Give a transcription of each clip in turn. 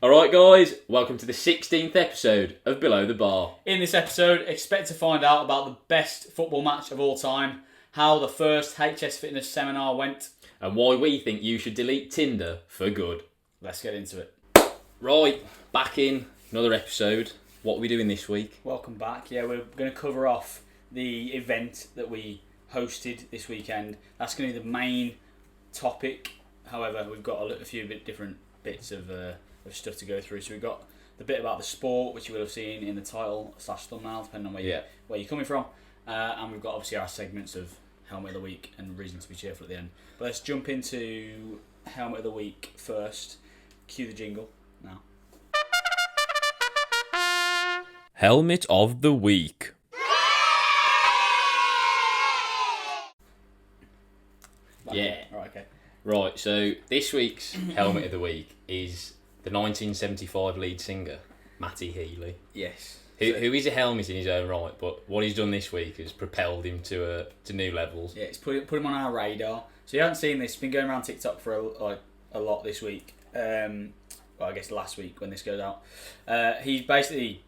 Alright guys, welcome to the 16th episode of Below the Bar. In this episode, expect to find out about the best football match of all time, how the first HS Fitness seminar went, And why we think you should delete Tinder for good. Let's get into it. Right, back in another episode. What are we doing this week? Welcome back. Yeah, we're going to cover off the event that we hosted this weekend. That's going to be the main topic. However, we've got a few different bits of stuff to go through. So we've got the bit about the sport, which you will have seen in the title / thumbnail, depending on where you're coming from. And we've got obviously our segments of Helmet of the Week and Reason to be Cheerful at the end. But let's jump into Helmet of the Week first. Cue the jingle now. Helmet of the Week. Yeah. Right, okay. Right, so this week's Helmet of the Week is the 1975 lead singer, Matty Healy. Yes. Who is a helmet in his own right, but what he's done this week has propelled him to new levels. Yeah, it's put him on our radar. So you haven't seen this. It's been going around TikTok for a lot this week. Well, I guess last week when this goes out. He's basically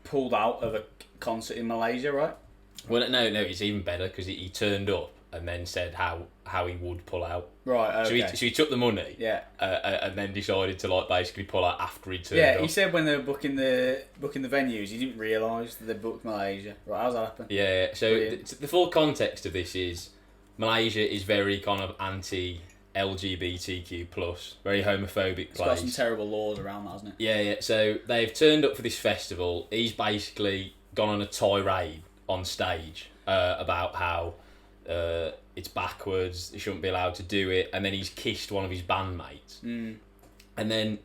pulled out of a concert in Malaysia, right? Well, no, it's even better because he turned up and then said how he would pull out. Right, okay. So he took the money, yeah, and then decided to basically pull out after he turned up. Yeah, he said when they were booking the venues, he didn't realise that they booked Malaysia. Right, how's that happen? Yeah, so the full context of this is Malaysia is very kind of anti-LGBTQ+, very homophobic It's place. got some terrible laws around that, hasn't it? Yeah, so they've turned up for this festival. He's basically gone on a tirade on stage about how it's backwards, they shouldn't be allowed to do it, and then he's kissed one of his bandmates. And then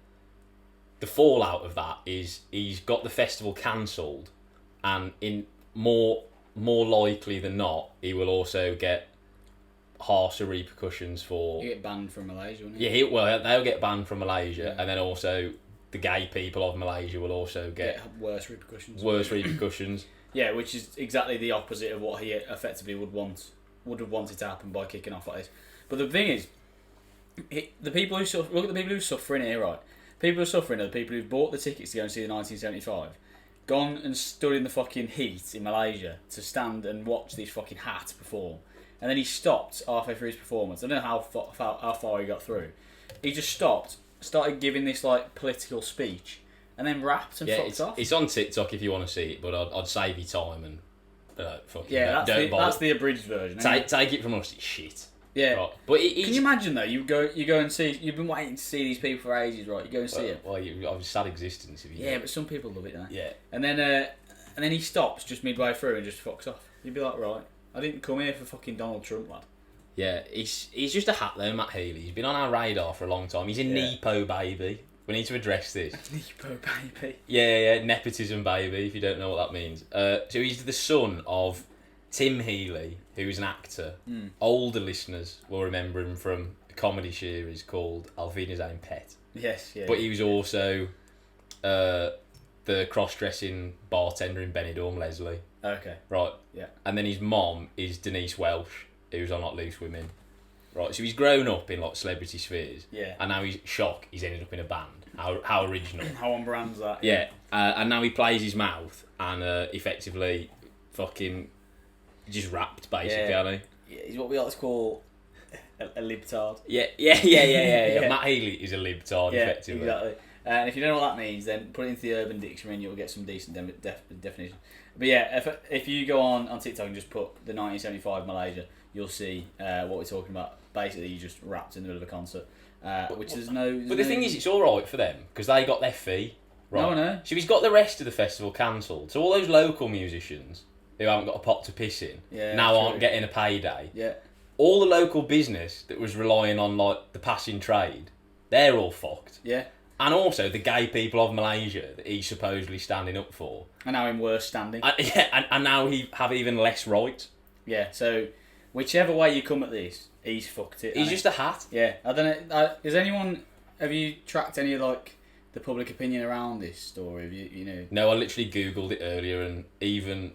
the fallout of that is he's got the festival cancelled, and in more likely than not, he will also get harsher repercussions for... You get banned from Malaysia, won't you? Yeah, they'll get banned from Malaysia, and then also the gay people of Malaysia will also get worse repercussions. Yeah, which is exactly the opposite of what he effectively would have wanted to happen by kicking off like this. But the thing is, the people who suffer, look at the people who are suffering here, right? People who are suffering are the people who've bought the tickets to go and see the 1975, gone and stood in the fucking heat in Malaysia to stand and watch this fucking hat perform, and then he stopped halfway through his performance. I don't know how far he got through. He just stopped, started giving this political speech, and then rapped and fucked off. It's on TikTok if you want to see it, but I'd save you time and that's the abridged version. Take it from us, it's shit. Yeah, right. But can you imagine though? You go and see. You've been waiting to see these people for ages, right? You go and see them. Well, you have a sad existence if you. Yeah, but some people love it, don't they? Yeah. And then he stops just midway through and just fucks off. You'd be like, right, I didn't come here for fucking Donald Trump, lad. Yeah, he's just a hat though, Matt Healy. He's been on our radar for a long time. He's a Nepo baby. We need to address this. Nepo baby. Yeah, nepotism baby, if you don't know what that means. So he's the son of Tim Healy, who's an actor. Older listeners will remember him from a comedy series called Alvina's Own Pet. Yes, yeah. But he was also the cross-dressing bartender in Benidorm, Leslie. Okay. Right. Yeah. And then his mom is Denise Welsh, who's on Loose Women. Right, so he's grown up in celebrity spheres. Yeah. And now he's ended up in a band. How original. How on brand's that? Yeah. And now he plays his mouth and effectively fucking just rapped basically, hasn't he? Yeah, he's what we like to call a libtard. Yeah. Matt Healy is a libtard, effectively. Exactly. And if you don't know what that means, then put it into the Urban Dictionary and you'll get some decent definition. But yeah, if you go on TikTok and just put the 1975 Malaysia, you'll see what we're talking about. Basically, you just rapped in the middle of a concert, which there's no... But the thing is, it's all right for them, because they got their fee. Right? No. So he's got the rest of the festival cancelled. So all those local musicians who haven't got a pot to piss in aren't getting a payday. Yeah. All the local business that was relying on the passing trade, they're all fucked. Yeah. And also the gay people of Malaysia that he's supposedly standing up for. And now in worse standing. And now he have even less right. Yeah, so whichever way you come at this, he's fucked it. He's just a hat. Yeah, I don't know. Have you tracked any of the public opinion around this story? Have you know? No, I literally Googled it earlier, and even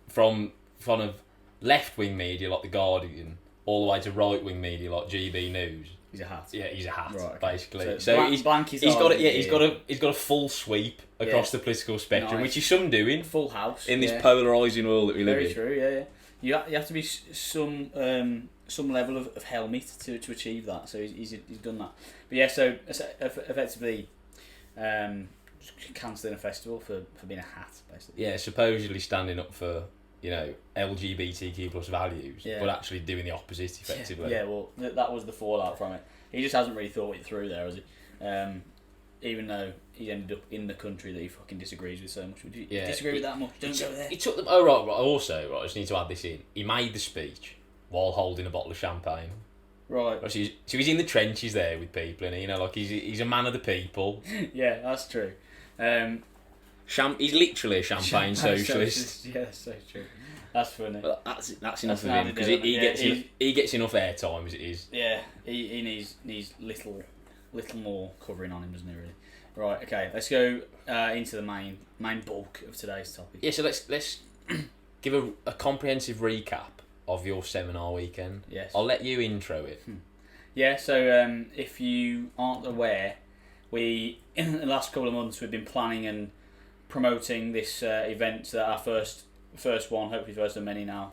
from of left wing media like The Guardian all the way to right-wing media like GB News. He's a hat. Yeah, he's a hat, right, okay. basically. So he's got a full sweep across the political spectrum, which is some doing. Full house in this polarising world that we live in. Very true. Yeah. You have to be some level of helmet to achieve that. So he's done that. But yeah, so effectively, cancelling a festival for being a hat, basically. Yeah, supposedly standing up for LGBTQ plus values, but actually doing the opposite effectively. Yeah, well, that was the fallout from it. He just hasn't really thought it through there, has he? Even though he ended up in the country that he fucking disagrees with so much. Would you disagree with that much? Don't go there. He took them. Oh right. Also, I just need to add this in. He made the speech while holding a bottle of champagne. Right. So he's in the trenches there with people, and he's a man of the people. Yeah, that's true. He's literally a champagne socialist. Yeah, that's so true. That's funny. Well, that's enough of him because he gets enough airtime as it is. Yeah, he needs little more covering on him, doesn't he? Really. Right. Okay. Let's go into the main bulk of today's topic. Yeah. So let's give a comprehensive recap of your seminar weekend. Yes. I'll let you intro it. Yeah. So if you aren't aware, in the last couple of months we've been planning and promoting this event. So our first one, hopefully first of many now.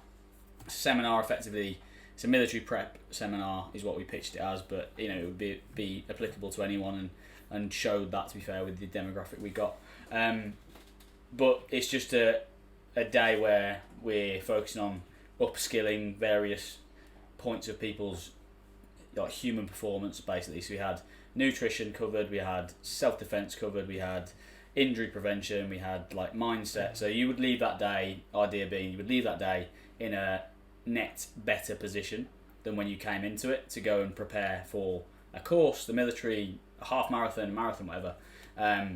Seminar, effectively, it's a military prep seminar, is what we pitched it as. But it would be applicable to anyone, and showed that, to be fair, with the demographic we got. But it's just a day where we're focusing on upskilling various points of people's human performance, basically. So we had nutrition covered, we had self-defense covered, we had injury prevention, we had mindset. So you would leave that day, idea being you would leave that day in a net better position than when you came into it, to go and prepare for a course, the military, a half marathon, whatever.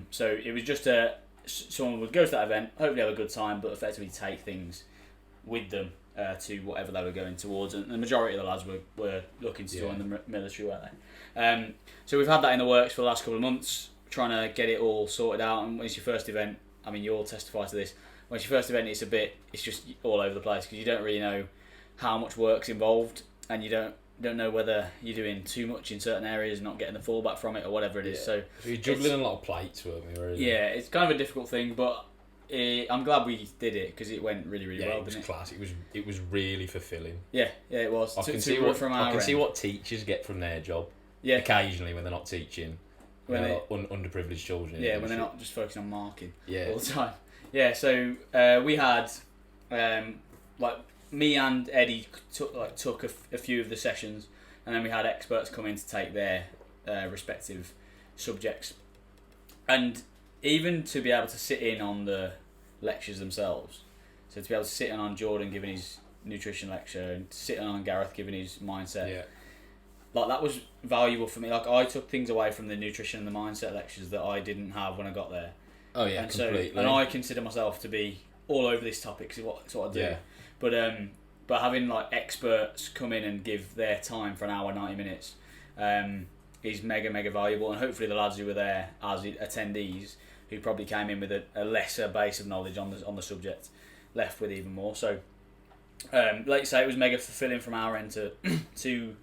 So it was just someone would go to that event, hopefully have a good time, but effectively take things with them to whatever they were going towards. And the majority of the lads were looking to join the military, weren't they? So we've had that in the works for the last couple of months, trying to get it all sorted out. And when it's your first event, I mean, you all testify to this, when it's your first event, it's just all over the place, because you don't really know how much work's involved, and you don't know whether you're doing too much in certain areas, not getting the fallback from it, or whatever it is. So you're juggling a lot of plates, weren't we? Really? Yeah, it's kind of a difficult thing, but I'm glad we did it, because it went really, really well. It was class. It was really fulfilling. Yeah, it was. I can see what teachers get from their job. Yeah. Occasionally, when they're not teaching, underprivileged children. Yeah, when they're not just focusing on marking all the time. Yeah, so we had me and Eddie took a few of the sessions, and then we had experts come in to take their respective subjects, and even to be able to sit in on the lectures themselves. So to be able to sit in on Jordan giving his nutrition lecture, and sit on Gareth giving his mindset. Yeah. That was valuable for me. I took things away from the nutrition and the mindset lectures that I didn't have when I got there. Oh yeah, and completely. And I consider myself to be all over this topic, because it's what I do. Yeah. But having experts come in and give their time for an hour, 90 minutes, is mega, mega valuable. And hopefully the lads who were there as attendees, who probably came in with a lesser base of knowledge on the subject, left with even more. So, like you say, it was mega fulfilling from our end to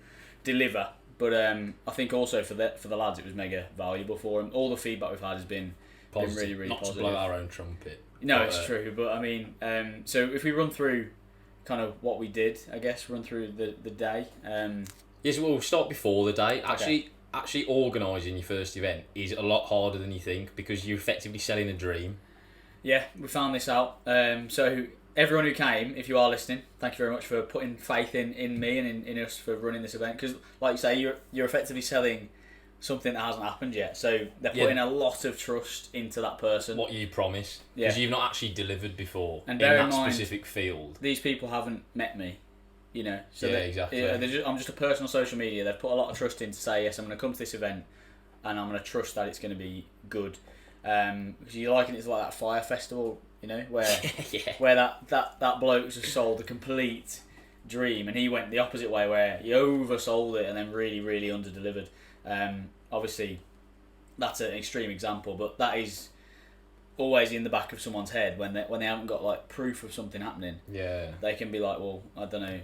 deliver. But I think also for the lads, it was mega valuable for them. All the feedback we've had has been really, really not positive. Not to blow our own trumpet. No, it's true. But I mean, so if we run through kind of what we did, I guess, run through the day. Yes, we'll start before the day. Actually organising your first event is a lot harder than you think, because you're effectively selling a dream. Yeah, we found this out. So everyone who came, if you are listening, thank you very much for putting faith in me and in us for running this event. Because, like you say, you're effectively selling something that hasn't happened yet. So they're putting a lot of trust into that person. What you promised. Because you've not actually delivered before and in that specific field. These people haven't met me, So exactly. I'm just a person on social media. They've put a lot of trust in to say, yes, I'm going to come to this event, and I'm going to trust that it's going to be good. Because you liken it to that fire festival, where where that bloke just sold a complete dream, and he went the opposite way, where he oversold it and then really, really underdelivered. Obviously, that's an extreme example, but that is always in the back of someone's head when they haven't got like proof of something happening. Yeah. They can be like, well, I don't know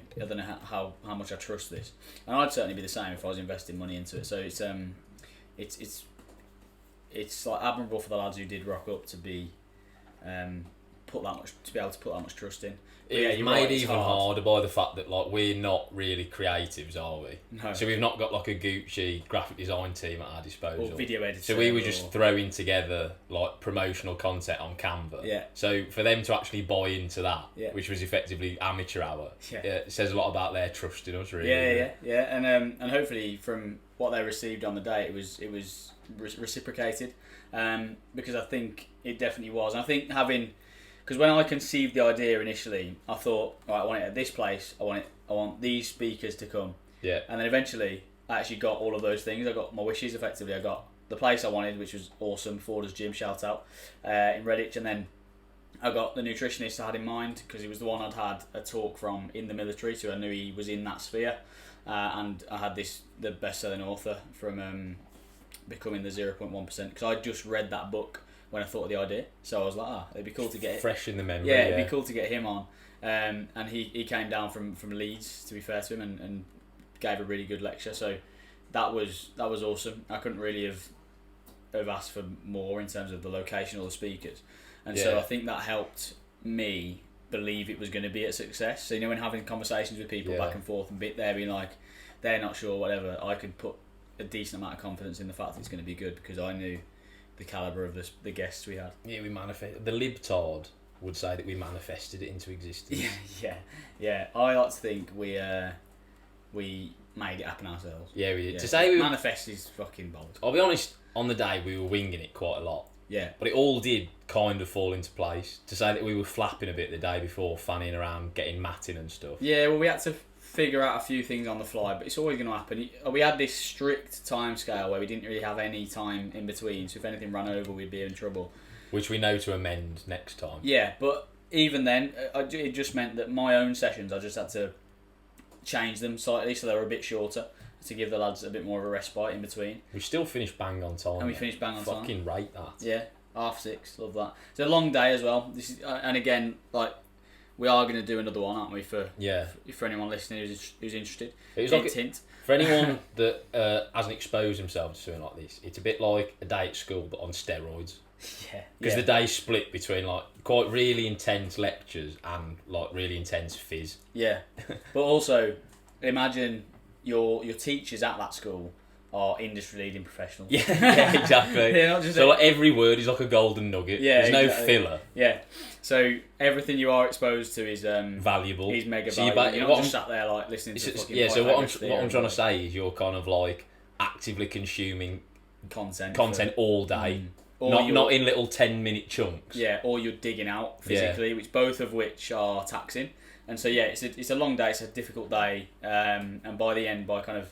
how much I trust this, and I'd certainly be the same if I was investing money into it. So it's like admirable for the lads who did rock up to be able to put that much trust in. It's made even harder by the fact that like we're not really creatives, are we? No. So we've not got like a Gucci graphic design team at our disposal. Or video editor. So we were just throwing together like promotional content on Canva. Yeah. So for them to actually buy into that, yeah. which was effectively amateur hour, yeah. It says a lot about their trust in us, really. Yeah. And hopefully from what they received on the day, it was reciprocated, because I think it definitely was. And I think because when I conceived the idea initially, I thought, all right, I want it at this place. I want these speakers to come. Yeah. And then eventually, I actually got all of those things. I got my wishes. Effectively, I got the place I wanted, which was awesome. Forders Gym, shout out, in Redditch, and then I got the nutritionist I had in mind because he was the one I'd had a talk from in the military, so I knew he was in that sphere. And I had the best-selling author from Becoming the 0.1%, because I just read that book when I thought of the idea, so I was like, it'd be cool to get fresh in the memory. Yeah, it'd be cool to get him on. And he came down from Leeds, to be fair to him, and gave a really good lecture. So that was awesome. I couldn't really have asked for more in terms of the location or the speakers, and so I think that helped me believe it was going to be a success. So when having conversations with people back and forth and there being like they're not sure, whatever, I could put a decent amount of confidence in the fact that it's going to be good because I knew the calibre of the guests we had. Yeah, we manifested. The libtard would say that we manifested it into existence. Yeah. I like to think we made it happen ourselves. Yeah, we did. Yeah. To say we manifest is fucking bold. I'll be honest. On the day, we were winging it quite a lot. Yeah. But it all did kind of fall into place. To say that we were flapping a bit the day before, fanning around, getting matting and stuff. Yeah, well, we had to figure out a few things on the fly, but it's always going to happen. We had this strict time scale where we didn't really have any time in between, so if anything ran over, we'd be in trouble. Which we know to amend next time. Yeah, but even then, it just meant that my own sessions, I just had to change them slightly so they were a bit shorter to give the lads a bit more of a respite in between. We still finished bang on time. And we finished bang on time. Fucking rate that. Yeah, 6:30, love that. It's a long day as well. This is, and again, like, we are going to do another one, aren't we? For anyone listening who's interested. It was hint. For anyone that hasn't exposed himself to something like this, it's a bit like a day at school but on steroids. Yeah. Because the day's split between like quite really intense lectures and like really intense phys. Yeah, but also imagine your teachers at that school are industry-leading professionals. Yeah, exactly. They're not just so like every word is like a golden nugget. Yeah, there's no filler. Yeah, so everything you are exposed to is valuable. Is mega so valuable. You're not just sat there like listening to fucking. Yeah, so what I'm trying to say is you're kind of like actively consuming content all day. Not in little 10-minute chunks. Yeah, or you're digging out physically, both of which are taxing. And so it's a long day. It's a difficult day, and by the end, by kind of,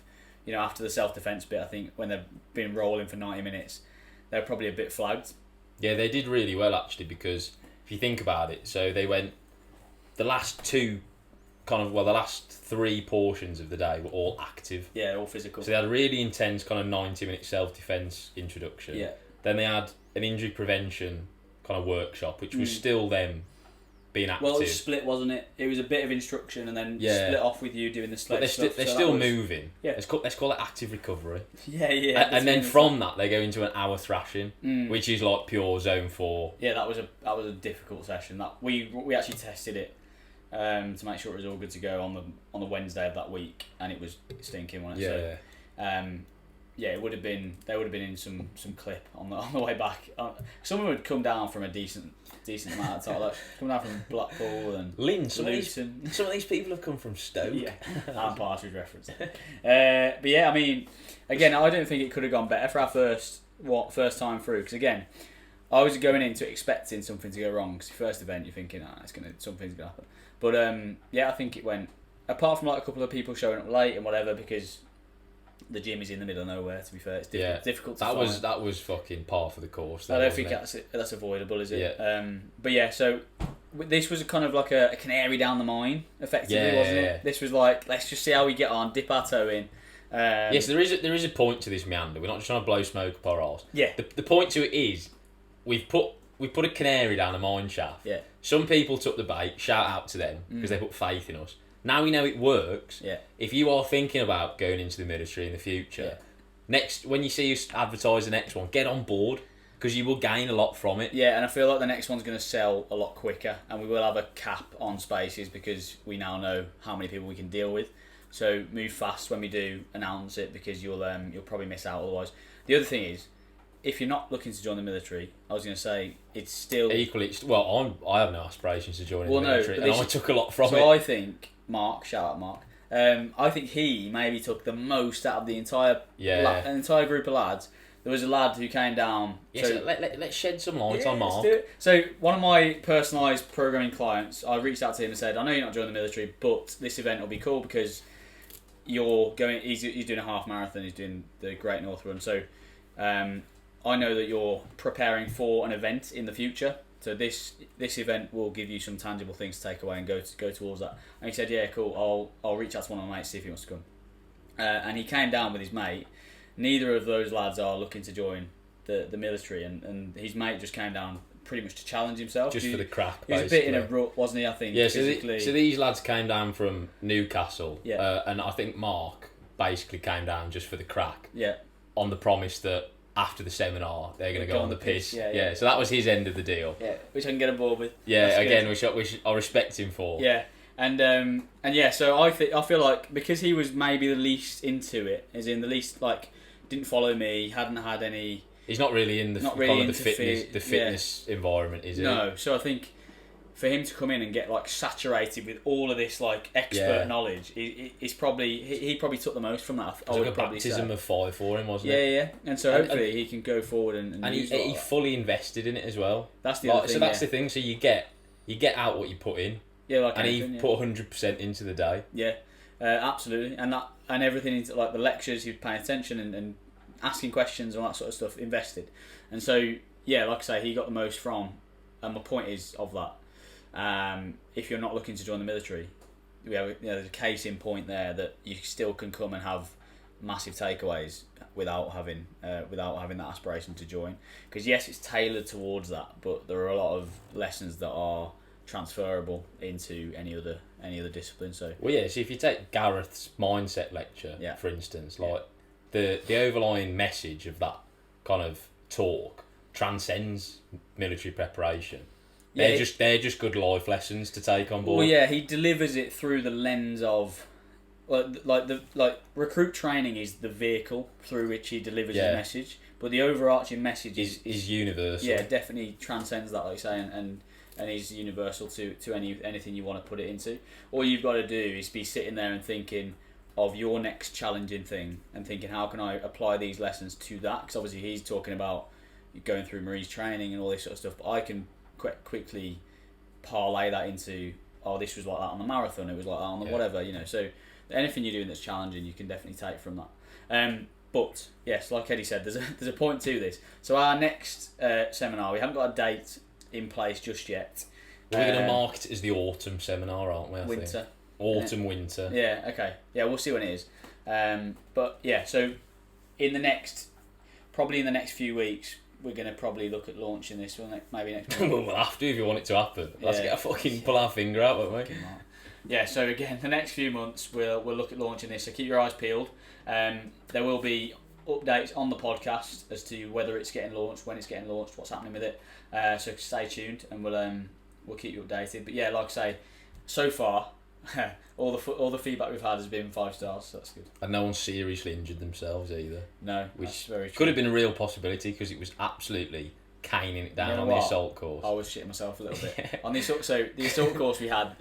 after the self-defense bit, I think when they've been rolling for 90 minutes, they're probably a bit flagged. Yeah, they did really well actually, because if you think about it, so they went the last three portions of the day were all active. Yeah, all physical. So they had a really intense kind of 90-minute self-defense introduction. Yeah. Then they had an injury prevention kind of workshop, which was still them being active. Well, it was split, wasn't it? It was a bit of instruction and then split off with you doing the sled stuff. They're still moving. Yeah. Let's call it active recovery. Yeah. And then from that, they go into an hour thrashing, which is like pure zone 4. Yeah, that was a difficult session. That we actually tested it to make sure it was all good to go on the Wednesday of that week, and it was stinking, wasn't it? Yeah. Yeah, it would have been. They would have been in some clip on the way back. Someone would come down from a decent amount of time, like come down from Blackpool and Lynn. Some of these people have come from Stoke. Yeah, and Partridge reference. But yeah, I mean, again, I don't think it could have gone better for our first time through. Because again, I was going into expecting something to go wrong. Because your first event, you're thinking, something's gonna happen. But yeah, I think it went. Apart from like a couple of people showing up late and whatever, because the gym is in the middle of nowhere. To be fair, it's difficult to find. That was fucking par for the course. I don't think that's avoidable, is it? Yeah. But yeah, so this was kind of like a canary down the mine, effectively, wasn't it? This was like, let's just see how we get on, dip our toe in. Yes, there is a point to this meander. We're not just trying to blow smoke up our arse. Yeah. The point to it is, we've put we put a canary down a mine shaft. Yeah. Some people took the bait. Shout out to them because they put faith in us. Now we know it works. Yeah. If you are thinking about going into the military in the future, when you see us advertise the next one, get on board because you will gain a lot from it. Yeah, and I feel like the next one's going to sell a lot quicker, and we will have a cap on spaces because we now know how many people we can deal with. So move fast when we do announce it because you'll probably miss out otherwise. The other thing is, if you're not looking to join the military, I was going to say it's still equally. Well, I have no aspirations to join the military, and I took a lot from it. So I think Mark, shout out Mark. I think he maybe took the most out of the entire group of lads. There was a lad who came down. Yeah, so let's shed some light on Mark. So one of my personalised programming clients, I reached out to him and said, I know you're not joining the military, but this event will be cool because you're going. He's doing a half marathon. He's doing the Great North Run. So I know that you're preparing for an event in the future. So this event will give you some tangible things to take away and go towards that. And he said, yeah, cool. I'll reach out to one of my mates, see if he wants to come. And he came down with his mate. Neither of those lads are looking to join the military, and his mate just came down pretty much to challenge himself. Just for the crack, he was a bit in a rut, wasn't he, I think? Yeah, so these lads came down from Newcastle, and I think Mark basically came down just for the crack, on the promise that after the seminar they're going to go on the piss. Yeah, so that was his end of the deal. Yeah, which I can get on board with. Yeah, that's again, which I respect him for. Yeah. And yeah, so I feel like because he was maybe the least into it, as in the least didn't follow me, hadn't had any. He's not really in the fitness environment, is he? No, so I think for him to come in and get saturated with all of this expert knowledge, he probably took the most from that. It was like a baptism of fire for him, wasn't it? Yeah. And so hopefully he can go forward and he fully invested in it as well. That's the other thing. So that's the thing. So you get out what you put in. Yeah, and he put 100% into the day. Yeah, absolutely, and everything into the lectures, he was paying attention and asking questions and all that sort of stuff, invested, and so yeah, like I say, he got the most from. And my point is of that, if you're not looking to join the military, there's a case in point there that you still can come and have massive takeaways without having that aspiration to join. Because yes, it's tailored towards that, but there are a lot of lessons that are transferable into any other discipline. So so if you take Gareth's mindset lecture, for instance, the overlying message of that kind of talk transcends military preparation. They're just good life lessons to take on board. Well, yeah, he delivers it through the lens of recruit training is the vehicle through which he delivers his message, but the overarching message is universal. Yeah, definitely transcends that, like you say, and is universal to anything you want to put it into. All you've got to do is be sitting there and thinking of your next challenging thing and thinking, how can I apply these lessons to that? Because obviously he's talking about going through Marie's training and all this sort of stuff, but I can quickly parlay that into, this was like that on the marathon, it was like that on the whatever, so anything you're doing that's challenging, you can definitely take from that. But yes, like Eddie said, there's a point to this. So our next seminar, we haven't got a date in place just yet. We're going to mark it as the autumn seminar, aren't we? Winter. Winter. Yeah, okay. Yeah, we'll see when it is. But yeah, so probably in the next few weeks, we're going to probably look at launching this. Maybe next week. We'll have to if you want it to happen. Let's get a fucking pull our finger out, won't we? Yeah, so again, the next few months we'll look at launching this. So keep your eyes peeled. There will be updates on the podcast as to whether it's getting launched, when it's getting launched, what's happening with it. So stay tuned, and we'll keep you updated. But yeah, like I say, so far all the feedback we've had has been 5 stars, so that's good. And no one seriously injured themselves either. No, which very true. Could have been a real possibility because it was absolutely caning it down on the assault course. I was shitting myself a little bit on the assault. So the assault course we had.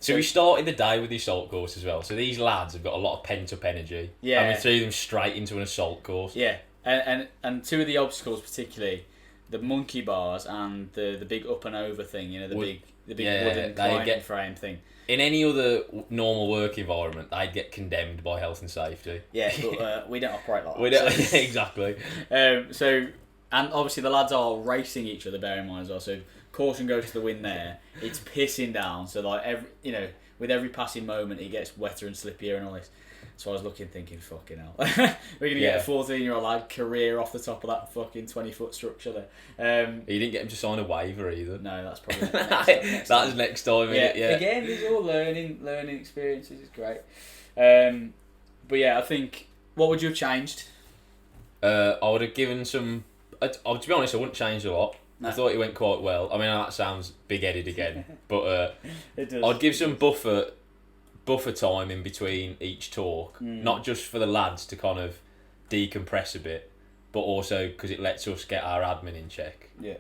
So we started the day with the assault course as well. So these lads have got a lot of pent up energy. Yeah. And we threw them straight into an assault course. Yeah. And two of the obstacles particularly, the monkey bars and the big up and over thing, the big wooden climbing frame thing. In any other normal work environment, they'd get condemned by health and safety. Yeah, but we don't operate like that. We don't, exactly. And obviously the lads are racing each other, bear in mind as well. So caution goes to the wind there. It's pissing down. So with every passing moment, it gets wetter and slippier and all this. So I was looking, thinking, fucking hell. We're going to get a 14-year-old lad career off the top of that fucking 20-foot structure there. You didn't get him to sign a waiver either. No, that's probably next time. That's next time, isn't it? Yeah. Again, these are all learning experiences. It's great. But yeah, I think, what would you have changed? I would have given some... to be honest, I wouldn't change a lot. No. I thought it went quite well. I mean, that sounds big-headed again, but it does. I'd give some buffer time in between each talk, not just for the lads to kind of decompress a bit, but also because it lets us get our admin in check. Yeah.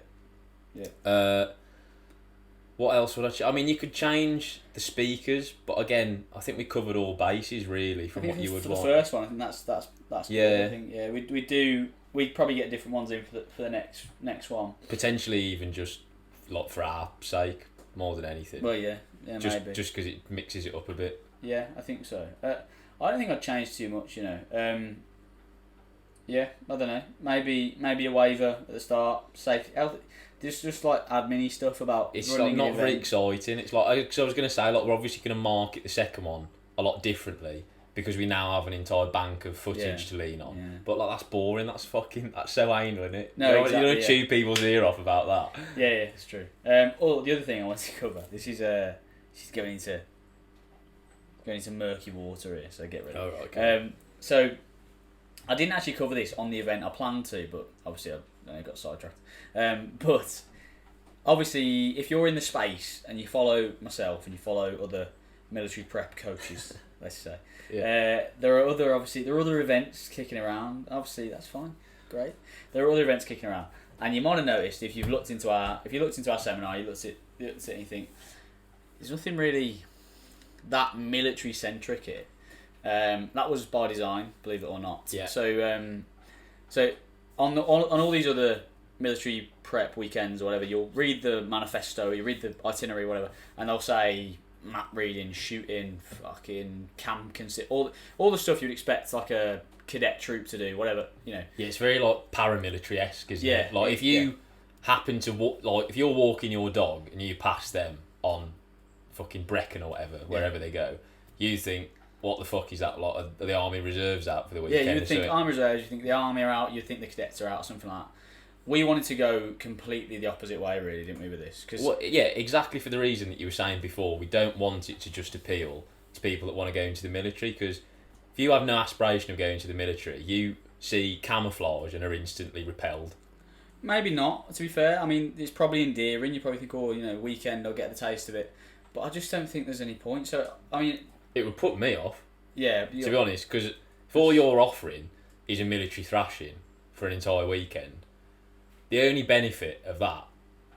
What else would I mean, you could change the speakers, but again, I think we covered all bases really from what you would want. For the first one, I think that's yeah. Good. I think we'd probably get different ones in for the next one. Potentially even just like for our sake more than anything. Well, yeah, just, maybe. Just because it mixes it up a bit. Yeah, I think so. I don't think I'd change too much, you know. Yeah, I don't know. Maybe a waiver at the start. Safety, health. Just like admin-y stuff about. It's like not very exciting. It's like, cause I was going to say, like, we're obviously going to market the second one a lot differently because we now have an entire bank of footage to lean on. Yeah. But like, that's boring. That's so anal, isn't it? No, you don't chew people's ear off about that. Yeah, it's true. The other thing I want to cover. This is going into murky water here, so get ready. Oh, right, okay. So I didn't actually cover this on the event. I planned to, but obviously I got sidetracked. But obviously, if you're in the space and you follow myself and you follow other military prep coaches, let's say, there are other events kicking around. Obviously, that's fine, great. There are other events kicking around, and you might have noticed if you looked into our seminar, you looked at it and you think there's nothing really that military centric here. That was by design, believe it or not. Yeah. So on all these other military prep weekends or whatever, you'll read the manifesto, you read the itinerary, whatever, and they'll say map reading, shooting, fucking camp all the stuff you'd expect like a cadet troop to do, whatever, you know. Yeah, it's very like paramilitary-esque, isn't it? Like if you happen to if you're walking your dog and you pass them on fucking Brecon or whatever, wherever they go, you think, what the fuck is that? Like, are the Army Reserves out for the weekend? Yeah, you would think Army Reserves, you think the Army are out, you think the cadets are out, something like that. We wanted to go completely the opposite way, really, didn't we, with this? Exactly for the reason that you were saying before. We don't want it to just appeal to people that want to go into the military, because if you have no aspiration of going to the military, you see camouflage and are instantly repelled. Maybe not, to be fair. I mean, it's probably endearing. You probably think, weekend, I'll get the taste of it. But I just don't think there's any point. So, I mean... It would put me off. Yeah. To be honest, because if all you're offering is a military thrashing for an entire weekend, the only benefit of that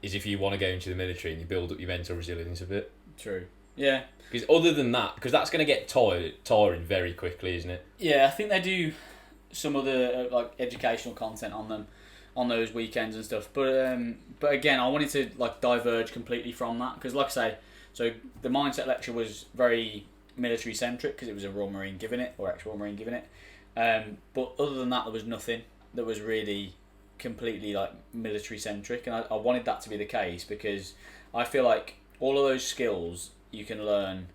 is if you want to go into the military and you build up your mental resilience a bit. True. Yeah. Because other than that, because that's going to get tiring very quickly, isn't it? Yeah, I think they do some other like educational content on them on those weekends and stuff. But again, I wanted to like diverge completely from that because, like I say, so the mindset lecture was very military centric because it was a Royal Marine giving it or ex-Royal Marine giving it. But other than that, there was nothing that was really completely like military centric, and I wanted that to be the case because I feel like all of those skills you can learn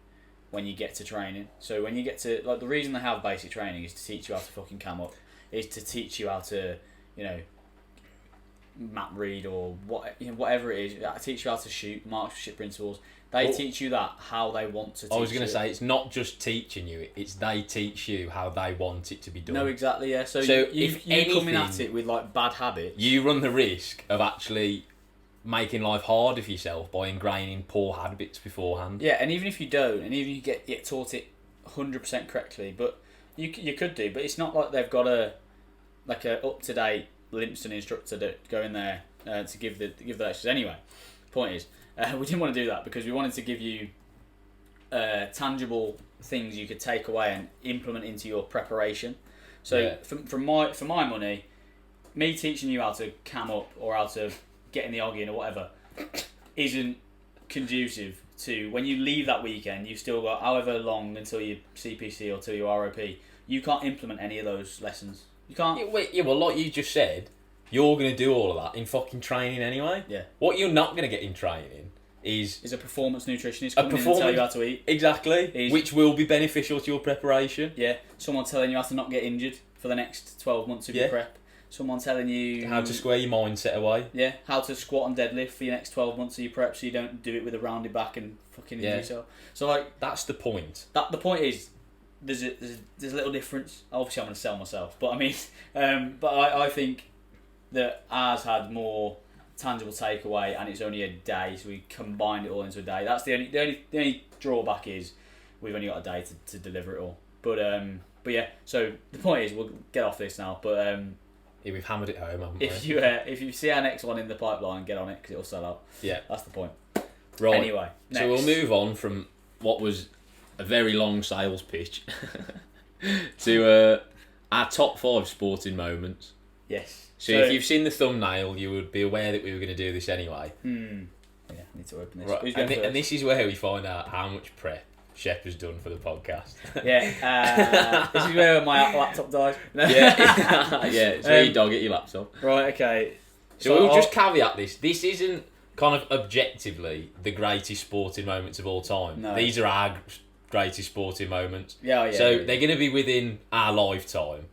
when you get to training. So when you get to like the reason they have basic training is to teach you how to fucking cam up, is to teach you how to map read or whatever it is, teach you how to shoot, marksmanship principles. They teach you that how they want to teach you. I was going to say, it's not just teaching you, it's they teach you how they want it to be done. No, exactly, yeah. So if you coming at it with like bad habits... You run the risk of actually making life harder for yourself by ingraining poor habits beforehand. Yeah, and even if you don't, and even if you get taught it 100% correctly, but you could do, but it's not like they've got a up-to-date Limpston instructor to go in there to give the lectures. Anyway, point is, we didn't want to do that because we wanted to give you tangible things you could take away and implement into your preparation. So for my money, me teaching you how to cam up or how to get in the Oggy or whatever isn't conducive to when you leave that weekend. You've still got however long until your CPC or till your ROP. You can't implement any of those lessons. You can't. Well, like you just said, you're going to do all of that in fucking training anyway. Yeah. What you're not going to get in training is a performance nutritionist coming in and tell you how to eat. Exactly. Which will be beneficial to your preparation. Yeah. Someone telling you how to not get injured for the next 12 months of your prep. Someone telling you how to square your mindset away. Yeah. How to squat and deadlift for your next 12 months of your prep, so you don't do it with a rounded back and fucking injure yourself. So like that's the point. The point is there's a little difference. Obviously, I'm going to sell myself, but I mean, but I think that ours had more tangible takeaway, and it's only a day, so we combined it all into a day. That's the only drawback is we've only got a day to deliver it all. But yeah. So the point is, we'll get off this now. But yeah, we've hammered it home, haven't we? If you see our next one in the pipeline, get on it because it'll sell out. Yeah, that's the point. Right. Anyway, next. So we'll move on from what was a very long sales pitch to our top 5 sporting moments. Yes. So if you've seen the thumbnail, you would be aware that we were going to do this anyway. Yeah, I need to open this. Right. And this is where we find out how much prep Shep has done for the podcast. Yeah. This is where my laptop dies. Yeah. It's where you dog at your laptop. Right, okay. So we'll just caveat this. This isn't kind of objectively the greatest sporting moments of all time. No. These are our greatest sporting moments. Yeah. So they're going to be within our lifetime.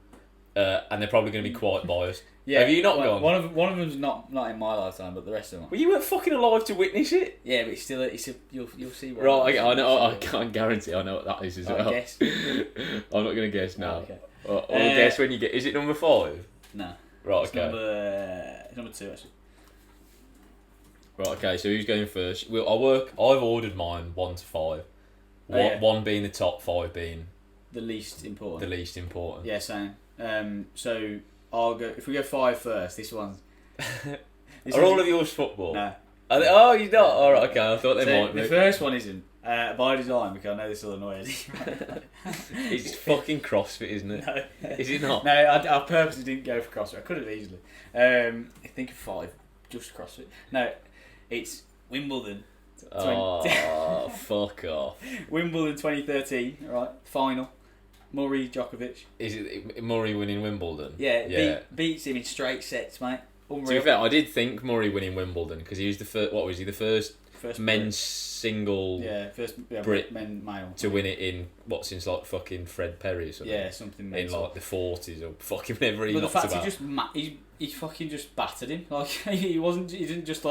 And they're probably going to be quite biased. Yeah, have you not gone? One of them's not in my lifetime, but the rest of them. Well, you weren't fucking alive to witness it. Yeah, but you'll see. Right, I know. I can't guarantee I know what that is as well. Guess. I'm not going to guess now. Oh, okay. I'll guess when you get. Is it number 5? No. Right. It's Okay. Number 2 actually. Right. Okay. So who's going first? I've ordered mine 1 to 5. One being the top, 5 being the least important. Yeah, same. So I'll go. If we go 5 first, this one's. Are all of yours football? No. Oh, you're not. All right. Okay. I thought they might be. The first one isn't by design because I know this will annoy Eddie. It's fucking CrossFit, isn't it? No. Is it not? No, I purposely didn't go for CrossFit. I could have easily. I think of 5, just CrossFit. No, it's Wimbledon. Oh, fuck off. Wimbledon 2013, right? Final. Murray Djokovic. Is it Murray winning Wimbledon? Yeah. Beats him in straight sets, mate. Unreal. To be fair, I did think Murray winning Wimbledon because he was the first. What was he? The first men's single. Yeah, first Brit men male to win it in since like fucking Fred Perry or something. Yeah, something in like the 40s or fucking whenever he. But the fact about. he fucking just battered him. Like he didn't just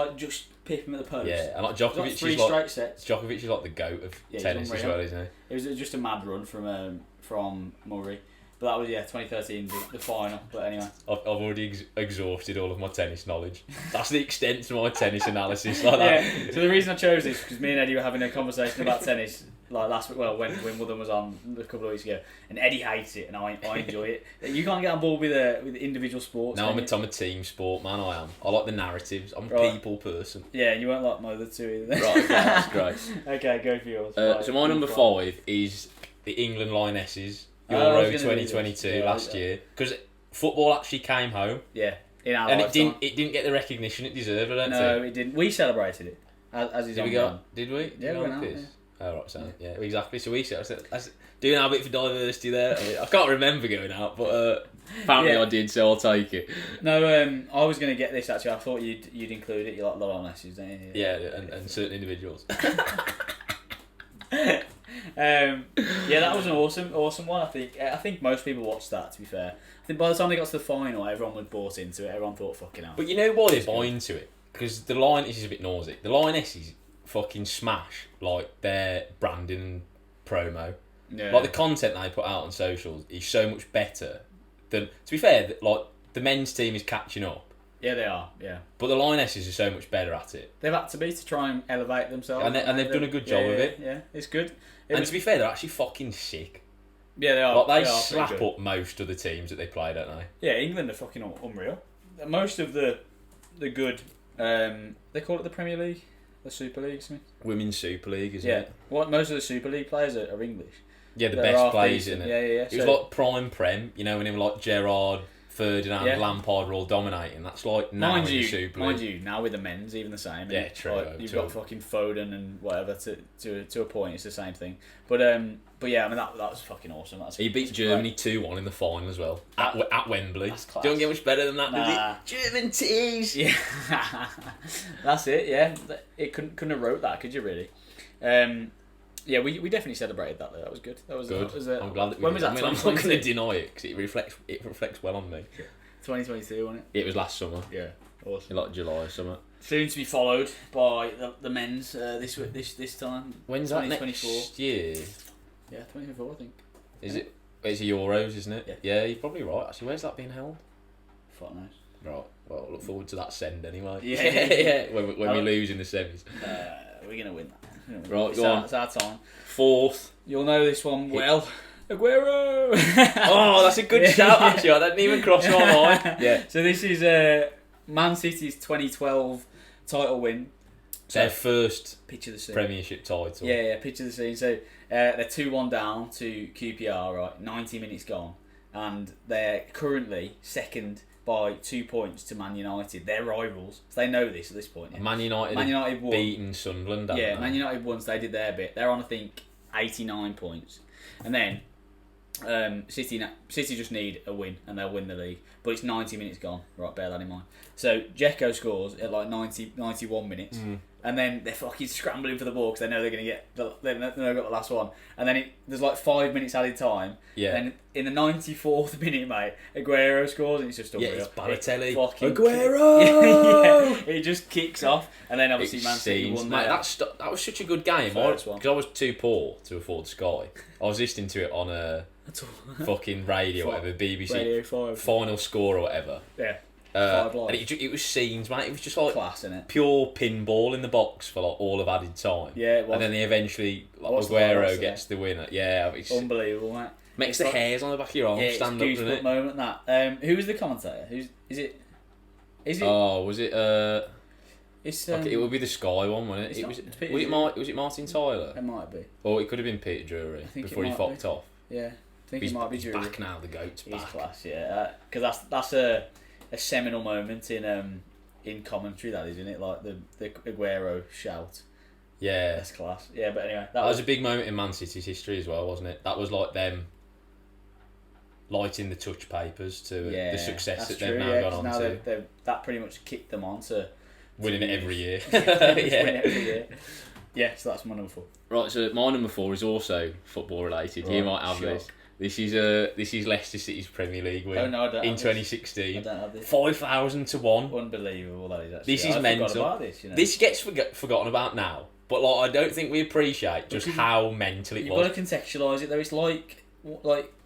pip him at the post. Yeah, and like Djokovic like 3 straight sets. Djokovic is like the goat of tennis as well, isn't he? It was just a mad run from Murray. But that was 2013, the final. But anyway, I've already exhausted all of my tennis knowledge. That's the extent to my tennis analysis. Like that. Yeah. So the reason I chose this because me and Eddie were having a conversation about tennis like last week. Well, when Wimbledon was on a couple of weeks ago, and Eddie hates it, and I enjoy it. You can't get on board with individual sports. No, I'm a team sport man. I am. I like the narratives. I'm a people person. Yeah, and you won't like my other 2 either. Right, okay, that's great. Okay, go for yours. So my number 5 is the England Lionesses. Euro 2022 last year, because football actually came home. Yeah, in our and lifetime. it didn't get the recognition it deserved. I don't think. No, it didn't. We celebrated it as his own. Did we? Yeah, we went out. Oh right, so yeah, exactly. So we doing our bit for diversity there. I can't remember going out, but apparently I did, so I'll take it. No, I was going to get this actually. I thought you'd include it. You like Lionesses, don't you? Yeah, and certain individuals. That was an awesome one. I think most people watched that. To be fair, I think by the time they got to the final, everyone was bought into it. Everyone thought, "Fucking hell!" But you know why they buy into it? Because the Lionesses is a bit nausy. The Lionesses fucking smash like their branding and promo. Yeah. Like the content they put out on socials is so much better than. To be fair, like the men's team is catching up. Yeah, they are. Yeah, but the Lionesses are so much better at it. They've had to be to try and elevate themselves, and they've done a good job of it. Yeah, it's good. To be fair, they're actually fucking sick. Yeah, they are. Like they slap up most of the teams that they play, don't they? Yeah, England are fucking unreal. Most of the good, they call it the Premier League, the Super League, Smith. Women's Super League, isn't it? Most of the Super League players are English. Yeah, the best players in it. Yeah. It was like prime Prem, you know, when they were like Gerrard, Ferdinand, Yeah. Lampard were all dominating. That's like now in the Super League. Mind you, now with the men's, even the same. Yeah, true. Like, you've got fucking Foden and whatever to a point. It's the same thing. But yeah, I mean that was fucking awesome. He beat Germany 2-1 in the final as well at Wembley. That's class. Don't get much better than that, Nah. does it? German tees. Yeah, that's it. Yeah, it couldn't have wrote that, could you really? Yeah, we definitely celebrated that though. That was good. That was good. That was, I'm glad that we when did. was that? I mean, I'm not going to deny it because it reflects well on me. 2022, wasn't it? It was last summer. Yeah, awesome. Like July or something. Soon to be followed by the men's this time. When's that 2024? next year? Yeah, 2024, I think. Is it? It's Euros, isn't it? Yeah. you're probably right. Actually, where's that being held? Fuck knows. Right. Well, I look forward to that send anyway. Yeah. yeah. When we lose in the semis. We're gonna win that. Right, go on. It's our time. 4th. You'll know this one well. Aguero. Oh, that's a good shout. Actually, I didn't even cross my mind. Yeah. So this is Man City's 2012 title win. Their first Picture the scene. Premiership title. Yeah, picture the scene. So they're 2-1 down to QPR, right? 90 minutes gone. And they're currently second by 2 points to Man United. They're rivals. So they know this at this point. Yeah. Man United won. beaten Sunderland, haven't Yeah, they? Man United once they did their bit. They're on, I think, 89 points. And then City just need a win and they'll win the league. But it's 90 minutes gone. Right, bear that in mind. So Dzeko scores at like 91 minutes. And then they're fucking scrambling for the ball because they know they're going to get they've got the last one. And then there's like 5 minutes added time. Yeah. Then in the 94th minute, mate, Aguero scores and it's just unreal. Yeah, it's Balotelli. Fucking Aguero! yeah, it just kicks off. And then obviously Man City won mate, that. that was such a good game. Because I was too poor to afford Sky. I was listening to it on a fucking radio, whatever, BBC. Radio 5. Final score or whatever. Yeah. And it was scenes, mate. It was just like class, innit? pure pinball in the box for like all of added time. Yeah, it was. And then they eventually, like, What's the Aguero highlights gets the winner. Yeah, it's unbelievable, mate. makes the hairs on the back of your arm stand up, doesn't it? Moment that. Who was the commentator? Is it? Oh, was it? It's it would be the Sky one, wasn't it? Was it Martin Tyler? It might be. Or it could have been Peter Drury before he fucked off. Yeah, I think it might be Drury. He's back now. The goat's back. He's class, yeah. Because that's a seminal moment in commentary, that is, isn't it? Like the Aguero shout. Yeah, that's class. Yeah, but anyway, that was a big moment in Man City's history as well, wasn't it? That was like them lighting the touch papers to the success that they've now gone on to. That pretty much kicked them on to winning it every year. Win it every year. Yeah, so that's my number 4. Right, so my number 4 is also football related. Right, you might have this. This is Leicester City's Premier League win. Oh, no, I don't in have 2016. I don't have this. 5,000 to 1. Unbelievable that is. Actually. This is mental. About this, you know? This gets forgotten about now, but like I don't think we appreciate just how mental it was. You've got to contextualise it though. It's like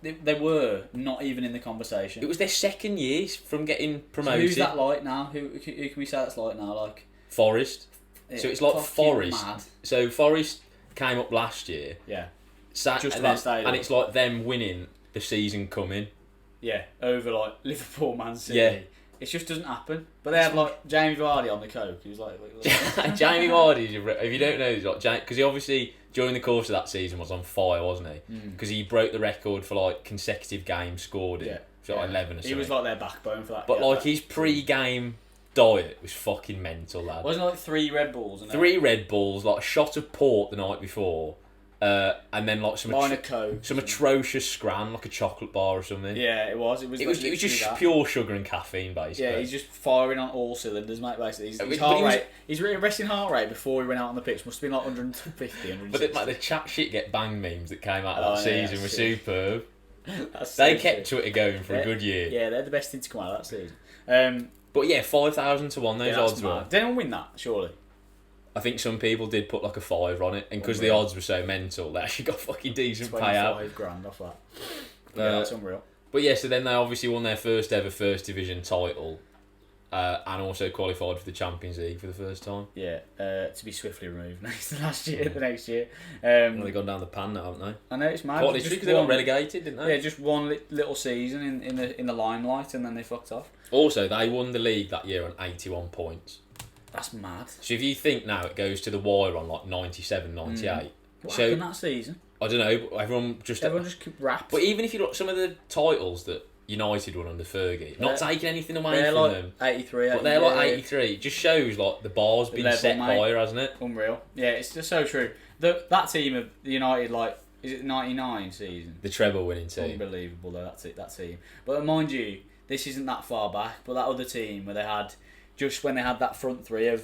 they were not even in the conversation. It was their second year from getting promoted. So who's that like now? Who can we say that's like now? Like Forest. So it's like Forest. Mad. So Forest came up last year. Yeah. And it's like them winning the season coming. Yeah, over like Liverpool, Man City. Yeah. It just doesn't happen. But they had like Jamie Vardy on the coke. He was like Jamie Vardy, if you don't know, he's like because he obviously during the course of that season was on fire, wasn't he? Because he broke the record for like consecutive games scored in. Yeah. So like 11 or something. He was like their backbone for that. But like his pre-game diet was fucking mental, lad. Wasn't it like 3 Red Bulls? 3 Red Bulls, like a shot of port the night before. And then like some atrocious scran, like a chocolate bar or something. Yeah, it was. It was just pure sugar and caffeine, basically. Yeah, he's just firing on all cylinders, mate. Basically, his resting heart rate before he went out on the pitch must have been like 150, 160. But the chat shit get bang memes that came out of that season were superb. They kept Twitter going for a good year. Yeah, they're the best thing to come out of that season. But yeah, 5,000 to 1. Those odds were. Did anyone win that? Surely. I think some people did put like a 5 on it, and because the odds were so mental, they actually got fucking decent payout. 25 grand off that. Yeah, that's unreal. But yeah, so then they obviously won their first ever First Division title, and also qualified for the Champions League for the first time. Yeah, to be swiftly removed the next year. Well, they've gone down the pan now, haven't they? I know, it's mad. Quite literally, because they got relegated, didn't they? Yeah, just one little season in the limelight, and then they fucked off. Also, they won the league that year on 81 points. That's mad. So if you think now it goes to the wire on like 97, 98. What happened that season? I don't know, but everyone just kept wrapped. But even if you look at some of the titles that United one under Fergie. Not taking anything away they're from like them. 83, But they're like 83. It just shows like the bar's been level, set mate. higher, hasn't it? Unreal. Yeah, it's just so true. That team of the United, like, is it 99 season? The treble winning team. Unbelievable though, that team. But mind you, this isn't that far back, but that other team where they had, just when they had that front three of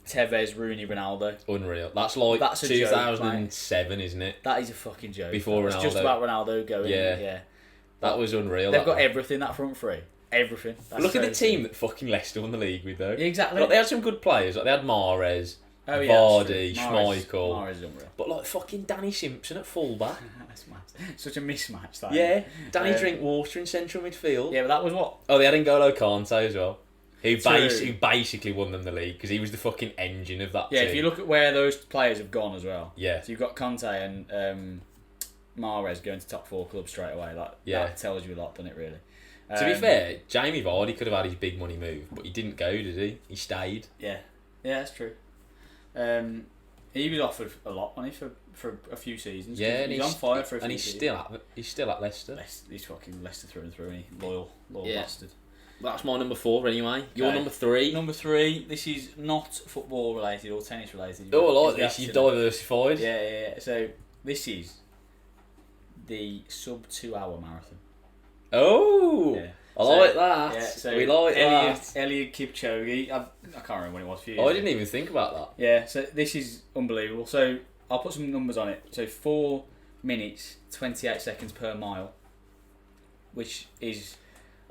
Tevez, Rooney, Ronaldo. Unreal. That's like 2007, isn't it? That is a fucking joke. Before Ronaldo. It's just about Ronaldo going. Yeah. That was unreal. They've got everything, that front three. Everything. Look at the team that fucking Leicester won the league with, though. Yeah, exactly. Like, they had some good players. Like, they had Mahrez, Vardy, Schmeichel. Mahrez is unreal. But like fucking Danny Simpson at fullback. That's mad. Such a mismatch, that. Yeah. Danny Drinkwater in central midfield. Yeah, but that was what? Oh, they had N'Golo Kante as well. Who basically won them the league because he was the fucking engine of that team. Yeah, if you look at where those players have gone as well. Yeah. So you've got Conte and Mahrez going to top 4 clubs straight away. Like, that tells you a lot, doesn't it, really? To be fair, Jamie Vardy could have had his big money move, but he didn't go, did he? He stayed. Yeah, that's true. He was offered a lot of money for a few seasons. Yeah, and he's on fire for a few seasons. He's still at Leicester. He's fucking Leicester through and through, and he loyal bastard. That's my number 4 anyway. Okay. Your number 3. Number 3. This is not football related or tennis related. Oh, I like this. You've diversified. Yeah. So this is the sub 2 hour marathon. Oh, yeah. I like that. Yeah, so we like that. Eliud Kipchoge. I can't remember when it was. A few years I didn't even think about that. Yeah, so this is unbelievable. So I'll put some numbers on it. So 4 minutes, 28 seconds per mile, which is.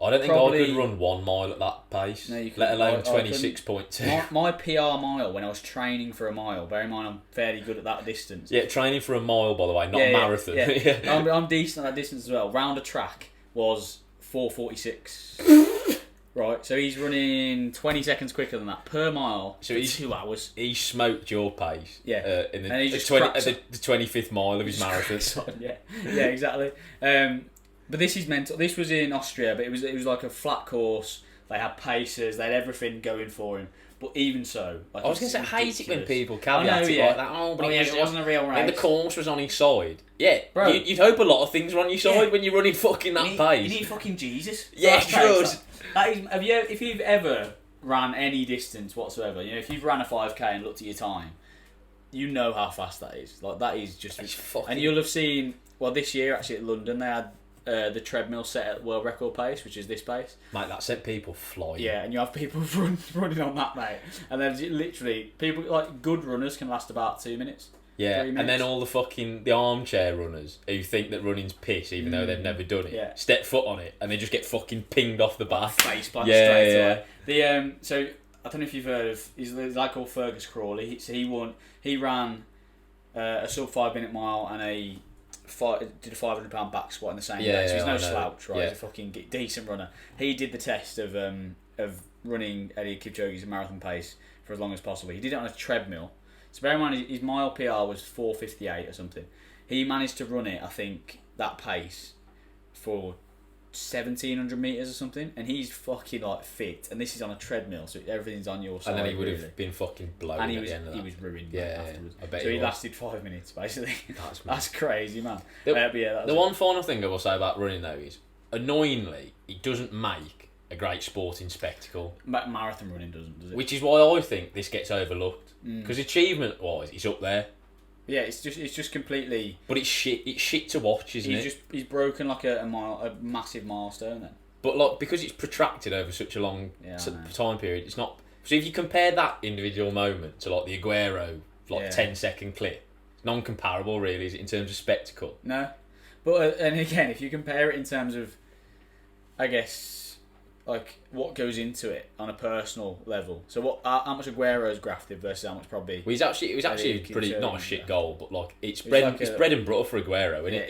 I don't think I could run 1 mile at that pace, no, let alone 26.2. My PR mile when I was training for a mile, bear in mind I'm fairly good at that distance. Yeah, training for a mile, by the way, not a marathon. Yeah. I'm decent at that distance as well. Round a track was 4:46. Right, so he's running 20 seconds quicker than that per mile for 2 hours. He smoked your pace. Yeah. In the 25th mile of his marathon. Yeah, exactly. But this is mental. This was in Austria, but it was like a flat course. They had paces. They had everything going for him. But even so, like, I was going to say, I hate it when people caveat it like that. Oh, but it wasn't a real race. And the course was on his side. Yeah, bro. You'd hope a lot of things were on your side when you're running fucking that pace. You need fucking Jesus. Yeah, true. If you've ever ran any distance whatsoever, if you've ran a 5k and looked at your time, you know how fast that is. Like, that is just. And you'll have seen. Well, this year actually at London they had. The treadmill set at world record pace, which is this pace. Mate, that sent people flying. Yeah, and you have people running on that, mate. And then literally, people like good runners can last about 2 minutes. Yeah, 3 minutes. And then all the armchair runners who think that running's piss, even though they've never done it, step foot on it and they just get fucking pinged off the back. Face plant straight away. The so I don't know if you've heard of. He's a guy called Fergus Crawley. He ran a sub 5 minute mile and did a £500 back squat in the same day. So he's no slouch, right? He's a fucking decent runner. He did the test of running Eliud Kipchoge's marathon pace for as long as possible. He did it on a treadmill. So bear in mind, his mile PR was 4:58 or something. He managed to run it, I think, that pace for 1,700 metres or something, and he's fucking like fit, and this is on a treadmill, so everything's on your side. And then he would have been fucking blown at the end of that. He was ruined afterwards. I bet so he lasted 5 minutes basically. That's crazy, man. The one final thing I will say about running though is, annoyingly, it doesn't make a great sporting spectacle. Marathon running doesn't, does it? Which is why I think this gets overlooked, because achievement-wise, it's up there. Yeah, it's just completely. But it's shit. It's shit to watch, isn't it? He's broken like a massive milestone then. But like, because it's protracted over such a long time period, it's not. So if you compare that individual moment to like the Aguero 10-second clip, it's non-comparable really, is it, in terms of spectacle? No, but and again, if you compare it in terms of, I guess, like what goes into it on a personal level. So how much Aguero's grafted versus how much probably. Well, it was actually pretty not a shit goal, but like it's bread and butter for Aguero, isn't it?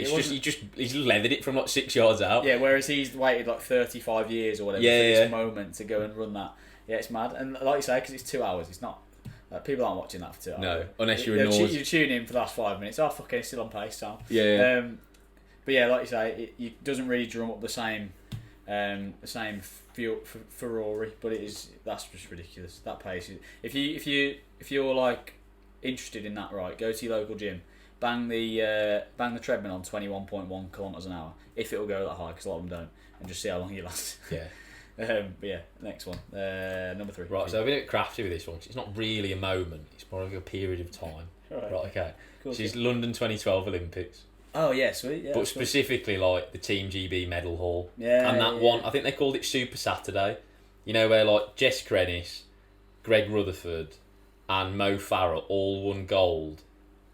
He's leathered it from like 6 yards out. Yeah, whereas he's waited like 35 years or whatever for this moment to go and run that. Yeah, it's mad, and like you say, because it's 2 hours, it's not. People aren't watching that for 2 hours. No, unless you're annoyed. You tune in for the last 5 minutes. Oh, fucking, it's still on pace, Sam. Yeah. But yeah, like you say, it doesn't really drum up the same Ferrari, but that's just ridiculous. That pace. If you're like interested in that, right, go to your local gym, bang the treadmill on 21.1 kilometers an hour if it will go that high, because a lot of them don't, and just see how long you last. Yeah. But yeah, next one, number 3. Right, so I've been a bit crafty with this one. It's not really a moment. It's more like a period of time. Right. Okay. Cool, She's London 2012 Olympics. Oh yeah, sweet. Yeah, but specifically like the Team GB medal hall. Yeah. And that one, I think they called it Super Saturday. You know, where like Jess Krennis, Greg Rutherford, and Mo Farah all won gold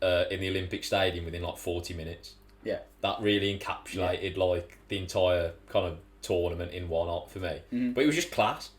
in the Olympic Stadium within like 40 minutes. Yeah. That really encapsulated like the entire kind of tournament in one up for me. Mm. But it was just class.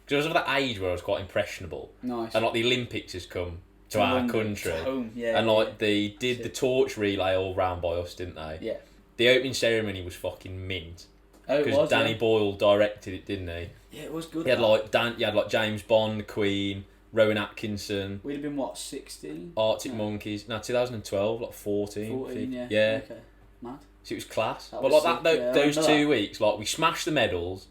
Because I was of that age where I was quite impressionable. Nice. And like the Olympics has come to our country. Home. Yeah, and like they did the torch relay all round by us, didn't they? Yeah. The opening ceremony was fucking mint. Oh, because Danny Boyle directed it, didn't he? Yeah, it was good. He had like James Bond, the Queen, Rowan Atkinson. We'd have been what, 16? Arctic Monkeys. No, 2012, like 14. 14, yeah. Yeah. Okay. Mad. So it was class. That but was like sick, those 2 that. weeks, like we smashed the medals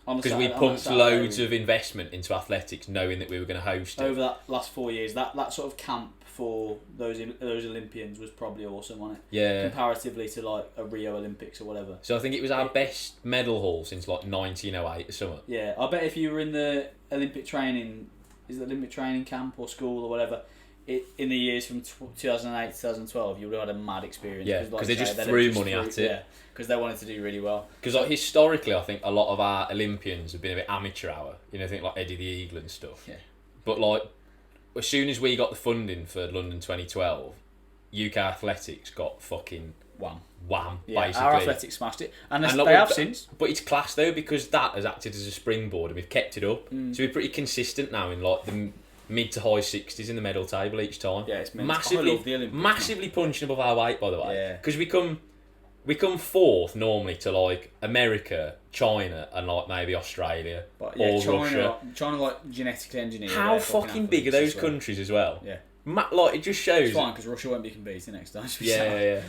because we pumped loads of investment into athletics, knowing that we were going to host it. Over that last 4 years, that sort of camp for those Olympians was probably awesome, wasn't it? Yeah. Comparatively to like a Rio Olympics or whatever. So I think it was our best medal haul since like 1908 or something. Yeah, I bet if you were in the Olympic training, is it Olympic training camp or school or whatever, in the years from 2008 to 2012, you would have had a mad experience. Yeah, because they just threw money at it. Yeah, because they wanted to do really well. Because like historically, I think a lot of our Olympians have been a bit amateur hour. You know, think like Eddie the Eagle and stuff. Yeah. But like, as soon as we got the funding for London 2012, UK athletics got fucking wham, yeah, basically. Our athletics smashed it, and like, they have since. But it's class though, because that has acted as a springboard and we've kept it up. So we're pretty consistent now in like the mid to high 60s in the medal table each time. Yeah, it's massively, I love the Olympics, massively punching above our weight, by the way. Yeah. Because we come fourth normally to like America, China, and like maybe Australia or Russia. China like genetically engineered. How fucking big are those countries as well? Yeah. Like it just shows. It's fine because Russia won't be competing next time. Yeah.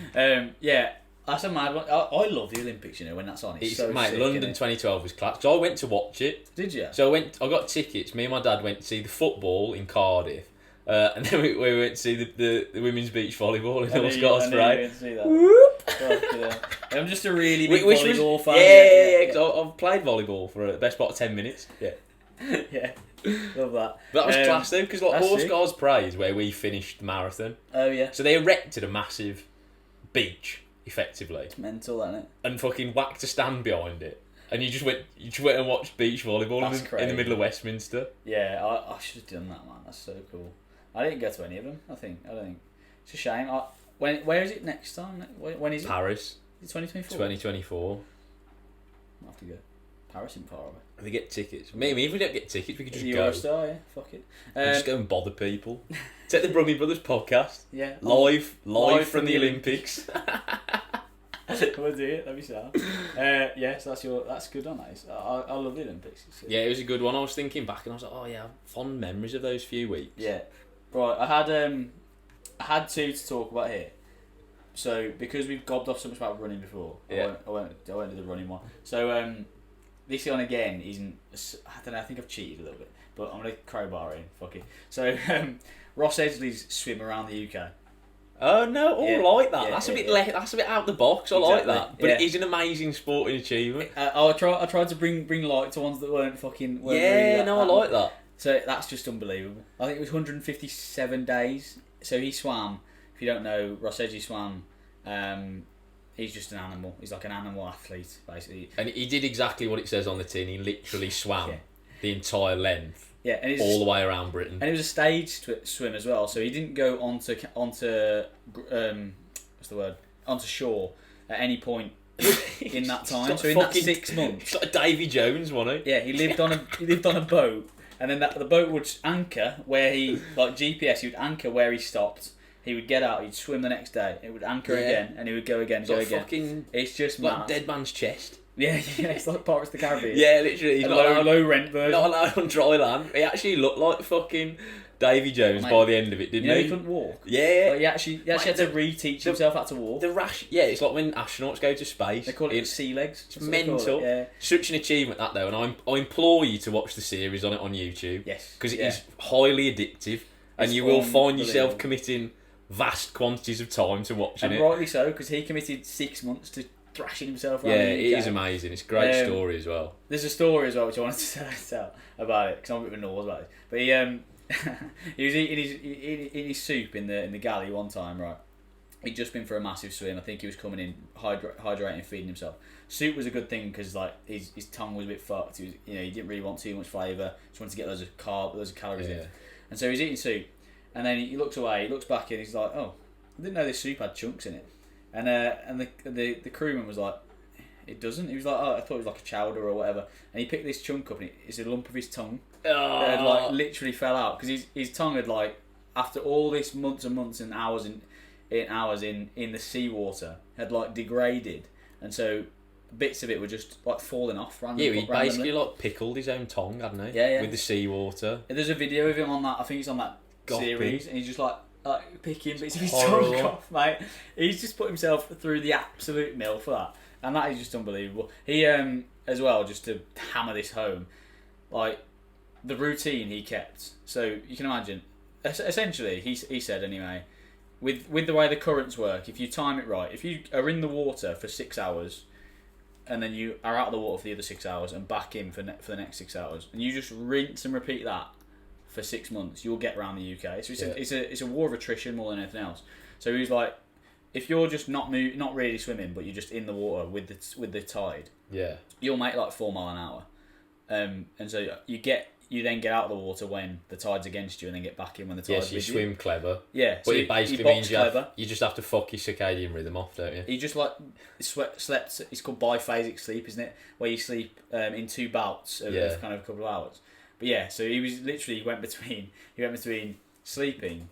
That's a mad one. I love the Olympics. You know when that's on. It's so mate, sick, London 2012 was class. So I went to watch it. Did you? So I got tickets. Me and my dad went to see the football in Cardiff. And then we went to see the women's beach volleyball in North Scotland. I'm just a really big volleyball fan. Yeah. Because I've played volleyball for the best part of 10 minutes. Yeah. Yeah. Love that. But that was class though, because like Horse sick. Guards Praise, where we finished the marathon. Oh yeah. So they erected a massive beach, effectively. It's mental, isn't it? And fucking whacked a stand behind it. And you just went and watched beach volleyball in the middle of Westminster. Yeah, I should have done that, man. That's so cool. I didn't go to any of them. I don't think it's a shame. Where is it next time? When is it? Paris. Is it 2024? 2024. I'll have to go. Paris isn't far away. They get tickets. Maybe if we don't get tickets, we could just go. Eurostar, yeah. Fuck it. Just go and bother people. Take the Brummy Brothers podcast. Yeah. Live from the Olympics. We'll do it. That'd be sad. Yeah, so that's good on that. I love the Olympics. Yeah, it was a good one. I was thinking back and I was like, oh yeah, fond memories of those few weeks. Yeah. Right, I had two to talk about here. So because we've gobbed off so much about running before, I won't do the running one. So this one again isn't. I don't know. I think I've cheated a little bit, but I'm gonna crowbar it in. Fuck it. So Ross Edgley's swim around the UK. Oh no! Like that. That's a bit. That's a bit out the box. I like that, but it is an amazing sporting achievement. I tried to bring light to ones that weren't fucking. I like that. So that's just unbelievable. I think it was 157 days. So he swam. If you don't know, Ross Edgley swam. He's just an animal. He's like an animal athlete, basically. And he did exactly what it says on the tin. He literally swam the entire length. Yeah, and all the way around Britain. And it was a staged swim as well. So he didn't go onto shore at any point in that time. So in that 6 months, it's like Davy Jones, wasn't he? Yeah, he lived on a boat, and then the boat would anchor where he GPS. He would anchor where he stopped. He would get out. He'd swim the next day. It would anchor again, and he would go again. It's just like mad. Dead Man's Chest. Yeah, it's like Pirates of the Caribbean. Yeah, literally. He's low rent version. Not allowed on dry land. He actually looked like fucking Davy Jones by the end of it, didn't he? He couldn't walk. Yeah. Like he actually had to reteach himself how to walk. It's like when astronauts go to space. They call it sea legs. It's mental. Yeah. Such an achievement that though, and I implore you to watch the series on YouTube. Yes. Because it is highly addictive, and you will find yourself committing vast quantities of time to watching and it. rightly so, because he committed 6 months to thrashing himself around Yeah, the UK. it is amazing. It's a great story as well. There's a story as well which I wanted to tell about it because I'm a bit of a nose about it. But he was eating his soup in the galley one time, right? He'd just been for a massive swim. I think he was coming in hydrating, feeding himself. Soup was a good thing because like his tongue was a bit fucked. He was, he didn't really want too much flavour. Just wanted to get loads of calories in. And so he's eating soup, and then he looks away. He looks back and he's like, "Oh, I didn't know this soup had chunks in it." And the crewman was like, "It doesn't." He was like, "Oh, I thought it was like a chowder or whatever." And he picked this chunk up, and it's a lump of his tongue that had like literally fell out because his tongue had like after all this months and months and hours in the seawater had like degraded, and so bits of it were just like falling off randomly. Yeah, he basically like pickled his own tongue, hadn't he? Yeah. With the seawater. There's a video of him on that. I think it's on that series, and he's just like picking bits of his Horrible. tongue off, mate. He's just put himself through the absolute mill for that, and that is just unbelievable. He as well, just to hammer this home, like the routine he kept. So you can imagine, essentially, he said anyway. With the way the currents work, if you time it right, if you are in the water for 6 hours, and then you are out of the water for the other 6 hours and back in for the next 6 hours, and you just rinse and repeat that for 6 months, you'll get around the UK. So it's a war of attrition more than anything else. So he was like, if you're just not really swimming, but you're just in the water with the tide, you'll make like 4 mile an hour, and so you then get out of the water when the tide's against you, and then get back in when the tide's with you. So you swim clever. Yeah, but it basically means you just have to fuck your circadian rhythm off, don't you? He just like slept. It's called biphasic sleep, isn't it? Where you sleep in 2 bouts of kind of a couple of hours. But yeah, so he was literally he went between sleeping,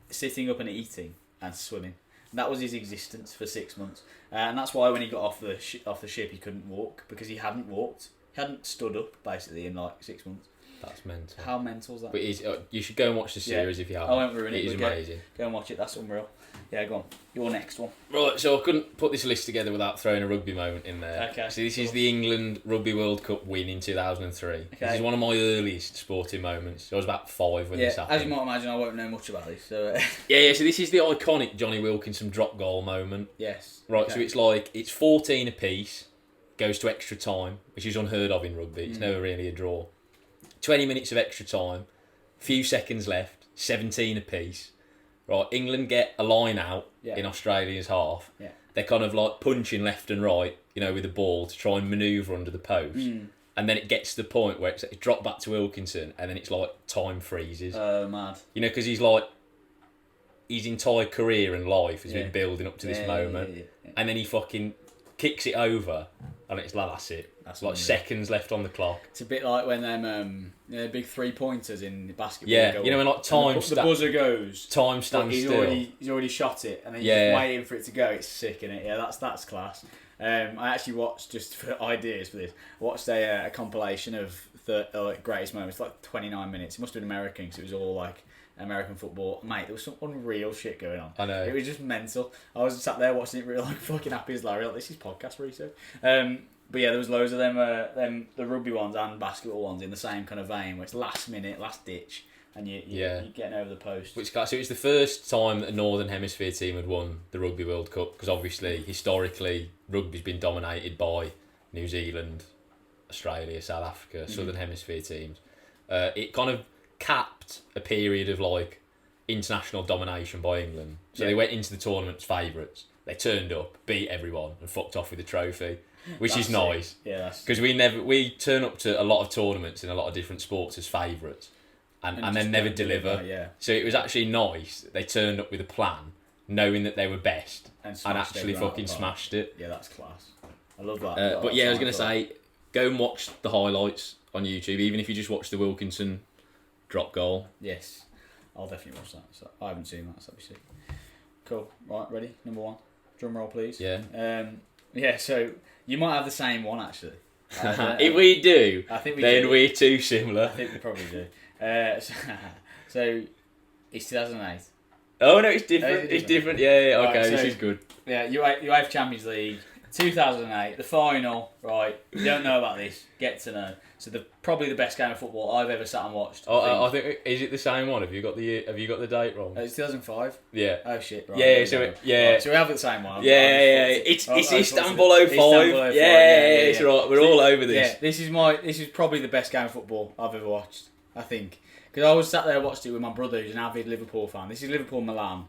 sitting up and eating, and swimming. And that was his existence for 6 months, and that's why when he got off the ship, he couldn't walk because he hadn't walked. He hadn't stood up basically in like 6 months. That's mental. How mental is that? But you should go and watch the series if you haven't. I won't ruin it. It is amazing. Go and watch it. That's unreal. Yeah, go on. Your next one. Right, so I couldn't put this list together without throwing a rugby moment in there. Okay. So this is the England Rugby World Cup win in 2003. Okay. This is one of my earliest sporting moments. I was about 5 when this happened. As you might imagine, I won't know much about this. So yeah. So this is the iconic Johnny Wilkinson drop goal moment. Yes. Right. Okay. So it's 14 apiece, goes to extra time, which is unheard of in rugby. It's never really a draw. 20 minutes of extra time, few seconds left, 17 apiece. Right, England get a line out in Australia's half. Yeah. They're kind of like punching left and right, with the ball to try and manoeuvre under the post. And then it gets to the point where it's dropped back to Wilkinson, and then it's like time freezes. Oh, mad. Because he's like, his entire career and life has been building up to this moment. Yeah. And then he fucking kicks it over, and it's like, that's it. That's like seconds left on the clock. It's a bit like when them big 3-pointers in basketball. Yeah, when like time the buzzer goes, time stands still. He's already shot it, and then you're just waiting for it to go. It's sick, isn't it? Yeah, that's class. I actually watched, just for ideas for this, watched a compilation of the greatest moments, like 29 minutes. It must have been American because it was all like American football. Mate, there was some unreal shit going on. I know. It was just mental. I was sat there watching it, real like fucking happy as Larry. Like, this is podcast research. But yeah, there was loads of them the rugby ones and basketball ones in the same kind of vein, where it's last minute, last ditch, and you're getting over the post. So it was the first time that a Northern Hemisphere team had won the Rugby World Cup, because obviously, historically, rugby's been dominated by New Zealand, Australia, South Africa, Southern Hemisphere teams. It kind of capped a period of like international domination by England. So they went into the tournament as favourites. They turned up, beat everyone, and fucked off with the trophy. Which is nice. Yeah, because we turn up to a lot of tournaments in a lot of different sports as favourites, and then never deliver. So it was actually nice. They turned up with a plan, knowing that they were best, and actually fucking smashed it. Yeah, that's class. I love that. But yeah, I was gonna say, go and watch the highlights on YouTube, even if you just watch the Wilkinson drop goal. Yes, I'll definitely watch that. So I haven't seen that, so that'd be sick. Cool. Right, ready? Number 1. Drum roll, please. Yeah. Yeah. So. You might have the same one, actually. If we do, I think then we're too similar. I think we probably do. So it's 2008. Oh no, it's different. It's different. Yeah. Okay, right, this is good. Yeah, UEFA Champions League 2008, the final, right? You don't know about this, get to know. So probably the best game of football I've ever sat and watched. I think is it the same one? Have you got the date wrong? It's 2005. Yeah. Oh shit. Right, yeah. Right, so we have the same one. It's Istanbul 05. Yeah, it's right. We're all over this. Yeah, this is probably the best game of football I've ever watched. I think because I was sat there and watched it with my brother, who's an avid Liverpool fan. This is Liverpool Milan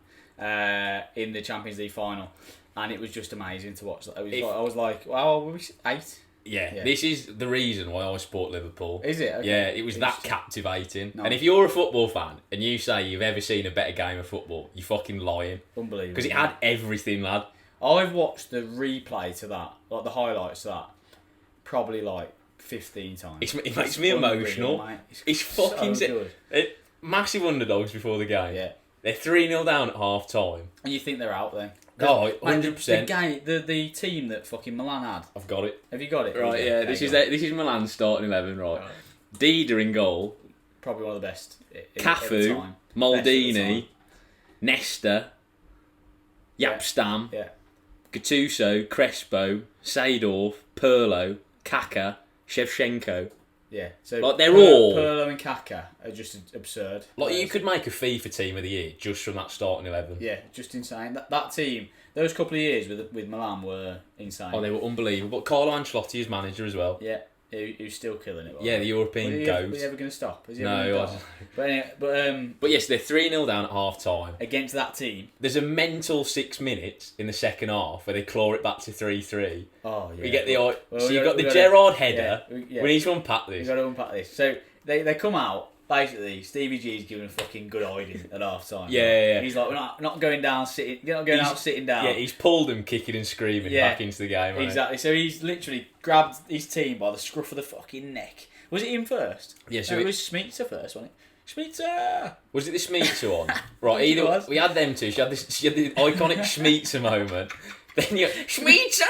in the Champions League final, and it was just amazing to watch. I was like, wow, were we 8? Yeah, this is the reason why I support Liverpool. Is it? Okay. Yeah, it was that captivating. No. And if you're a football fan and you say you've ever seen a better game of football, you're fucking lying. Unbelievable. Because it had everything, lad. I've watched the replay to that, like the highlights to that, probably like 15 times. It makes me emotional. It's fucking so good. Massive underdogs before the game. Yeah. They're 3-0 down at half time. And you think they're out then? Oh, 100%. The team that fucking Milan had. I've got it. Have you got it? Right, yeah. This is Milan's starting 11, right? Dida in goal. Probably one of the best. Cafu, Maldini, Nesta, Yapstam, Gattuso, Crespo, Seedorf, Pirlo, Kaka, Shevchenko. Yeah, so like they're all Pirlo and Kaka are just absurd. Like you could make a FIFA team of the year just from that starting 11. Yeah, just insane. That team, those couple of years with Milan were insane. Oh, they were unbelievable. But Carlo Ancelotti is manager as well. Yeah, who's still killing it. Yeah, the European ghost. Was he ever going to stop? No, but yes, they're 3-0 down at half time against that team. There's a mental 6 minutes in the second half where they claw it back to 3-3. Oh yeah. You get you got the Gerrard header. Yeah. We need to unpack this. We got to unpack this. So they come out. Basically, Stevie G's giving a fucking good hiding at half time. Yeah. He's like, we're not going down sitting. You're not going out sitting down. Yeah, he's pulled them kicking and screaming back into the game. Exactly. So he's literally grabbed his team by the scruff of the fucking neck. Was it him first? Yeah. So it was Schmeitzer first, wasn't it? Schmeitzer. Was it the Schmeitzer one? Right. Either we had them two. She had the iconic Schmeitzer moment. Then you Schmeitzer.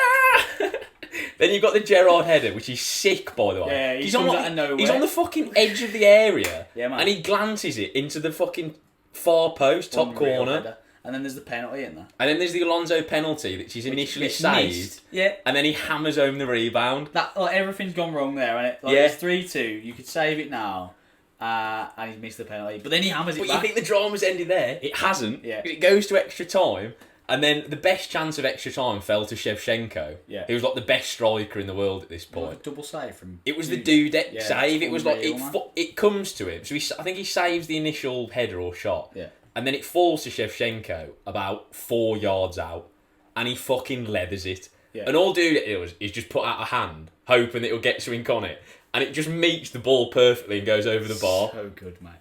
Then you've got the Gerrard header, which is sick, by the way. Yeah, he's on out of nowhere. He's on the fucking edge of the area. Yeah, man. And he glances it into the fucking far post, top corner. Header. And then there's the penalty in there. And then there's the Alonso penalty that she's initially saved. Yeah. And then he hammers home the rebound. Everything's gone wrong there, and it's 3-2. You could save it now. And he's missed the penalty. But then he hammers it back. But you think the drama's ended there? It hasn't. Yeah. It goes to extra time. And then the best chance of extra time fell to Shevchenko. Yeah. He was like the best striker in the world at this point. Like a double save from. It was the Dudek save. It was like it comes to him. So I think he saves the initial header or shot. Yeah. And then it falls to Shevchenko about 4 yards out, and he fucking leathers it. Yeah. And all Dudek does is just put out a hand, hoping that it'll get something on it, and it just meets the ball perfectly and goes over the bar. So good, mate.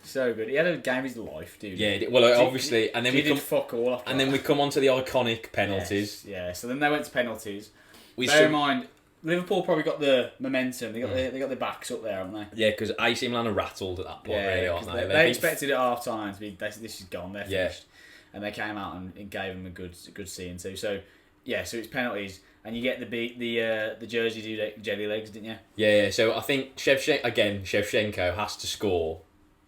So good. He had a game of his life, dude. Yeah, well, obviously, and then we come fuck all after and then we come on to the iconic penalties. Yes, yeah. So then they went to penalties. Bear in mind, Liverpool probably got the momentum. They got their backs up there, haven't they? Yeah, because AC Milan are rattled at that point, really, aren't they? They expected at half time to be this is gone. They're finished, and they came out and gave them a good seeing too. So yeah, so it's penalties. And you get the Jersey jelly legs, didn't you? Yeah. So I think Shevchenko has to score,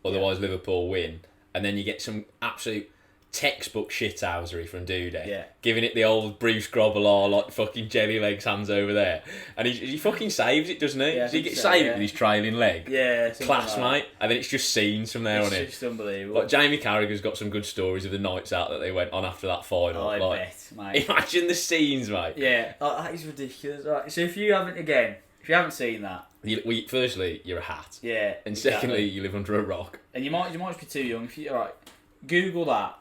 otherwise Liverpool win. And then you get some absolute textbook shithousery from Dudek, giving it the old Bruce Grobbelaar like fucking jelly legs hands over there, and he fucking saves it, doesn't he? Yeah, he gets saved with his trailing leg. Yeah, class, mate. And then it's just scenes from there on in. It's just unbelievable. Like Jamie Carragher's got some good stories of the nights out that they went on after that final. I bet, mate. Imagine the scenes, mate. Yeah, that is ridiculous. Right, so if you haven't seen that. Firstly, you're a hat. Yeah. And secondly, you live under a rock. And you might be too young. Google that.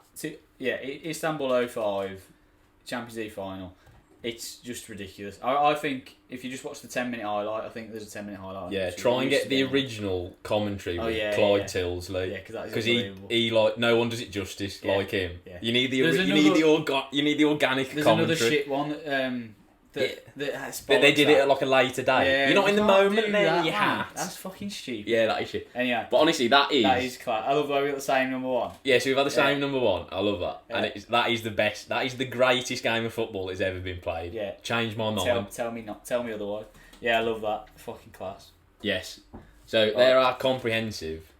Istanbul 05 Champions League final. It's just ridiculous. I think if you just watch the 10-minute highlight, I think there's a 10-minute highlight. Yeah, try and get the original commentary with Clyde Tilsley. Yeah, because he like no one does it justice like him. Yeah. You need the organic there's commentary. There's another shit one that they did it at like a later date. Yeah, you're not in the moment then, you hat. That's fucking stupid. Yeah, that is shit. Anyway, but honestly, that is class. I love that we got the same number one. Yeah, so we've had the same number one. I love that, and that is the best. That is the greatest game of football that's ever been played. Yeah, changed my mind. Tell me otherwise. Yeah, I love that. Fucking class. Yes. So there are comprehensive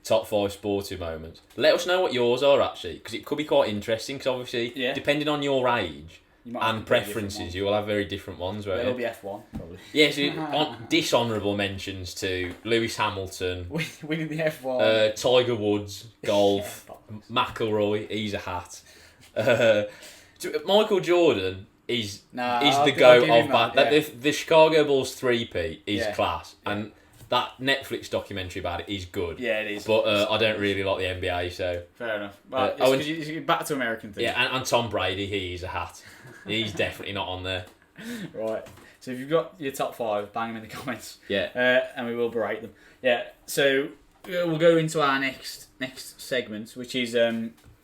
top 5 sporting moments. Let us know what yours are actually, because it could be quite interesting. Because obviously, depending on your age. and preferences, you will have very different ones, won't It'll you? be F1, probably. Yeah, so dishonourable mentions to Lewis Hamilton, winning the F1. Tiger Woods, golf, McIlroy, he's a hat. Michael Jordan is the GOAT of bad. Yeah. The Chicago Bulls 3-peat is class, and that Netflix documentary about it is good. Yeah, it is. But I don't really like the NBA, so... Fair enough. Well, it's back to American things. Yeah, and Tom Brady, he's a hat. He's definitely not on there. Right. So if you've got your top 5, bang them in the comments. Yeah. And we will berate them. Yeah. So we'll go into our next segment, which is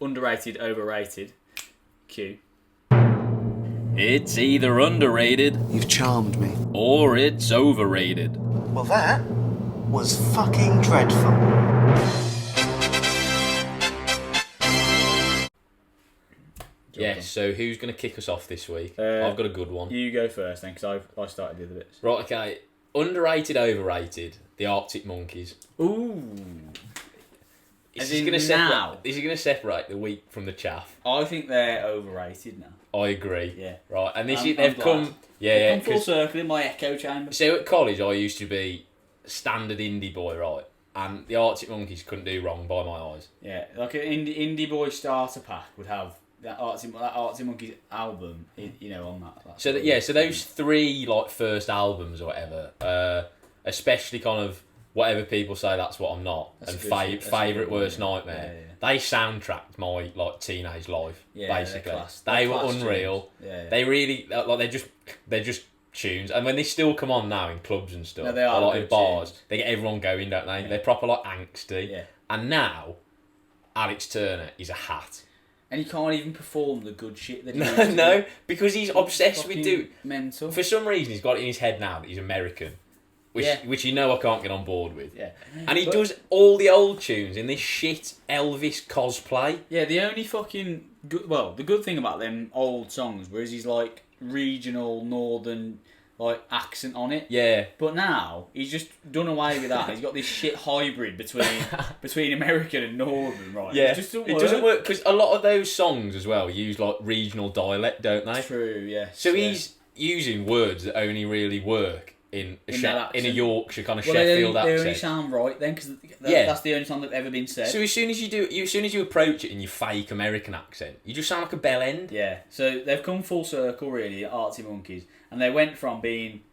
underrated, overrated. Q. It's either underrated... You've charmed me. ...or it's overrated. Well, that was fucking dreadful. Yeah, so who's going to kick us off this week? I've got a good one. You go first then, because I started the other bits. Right, okay. Underrated, overrated, the Arctic Monkeys. Ooh. Is he going to separate the wheat from the chaff? I think they're overrated now. I agree. Yeah. Right, and they've glad. come... They've come full circle in my echo chamber. So at college, I used to be standard indie boy, right? And the Arctic Monkeys couldn't do wrong by my eyes. Yeah, like an indie boy starter pack would have that Arctic Monkeys album, on that. So those 3 like first albums or whatever, especially kind of whatever people say that's what I'm not, and favourite worst nightmare. Yeah. They soundtracked my like teenage life. Yeah, basically, they were unreal. Yeah. They really they're just tunes, and when they still come on now in clubs and stuff, they are or like in bars, tunes. they get everyone going, don't they? Yeah. They're proper like angsty. Yeah. And now, Alex Turner is a hat. And he can't even perform the good shit that he No, because he's obsessed with doing... Mental. For some reason, he's got it in his head now that he's American. Which I can't get on board with. Yeah. And he does all the old tunes in this shit Elvis cosplay. Yeah, the only fucking... the good thing about them old songs was he's like regional, northern... like accent on it. Yeah. But now he's just done away with that. He's got this shit hybrid between American and Northern, right? Yeah. It doesn't work because a lot of those songs as well use like regional dialect, don't they? True. Yeah. So he's using words that only really work in a Yorkshire kind of Sheffield accent. They only sound right then because that's the only time they've ever been said. So as soon as you approach it in your fake American accent, you just sound like a bell end. Yeah. So they've come full circle really, Arctic Monkeys. And they went from being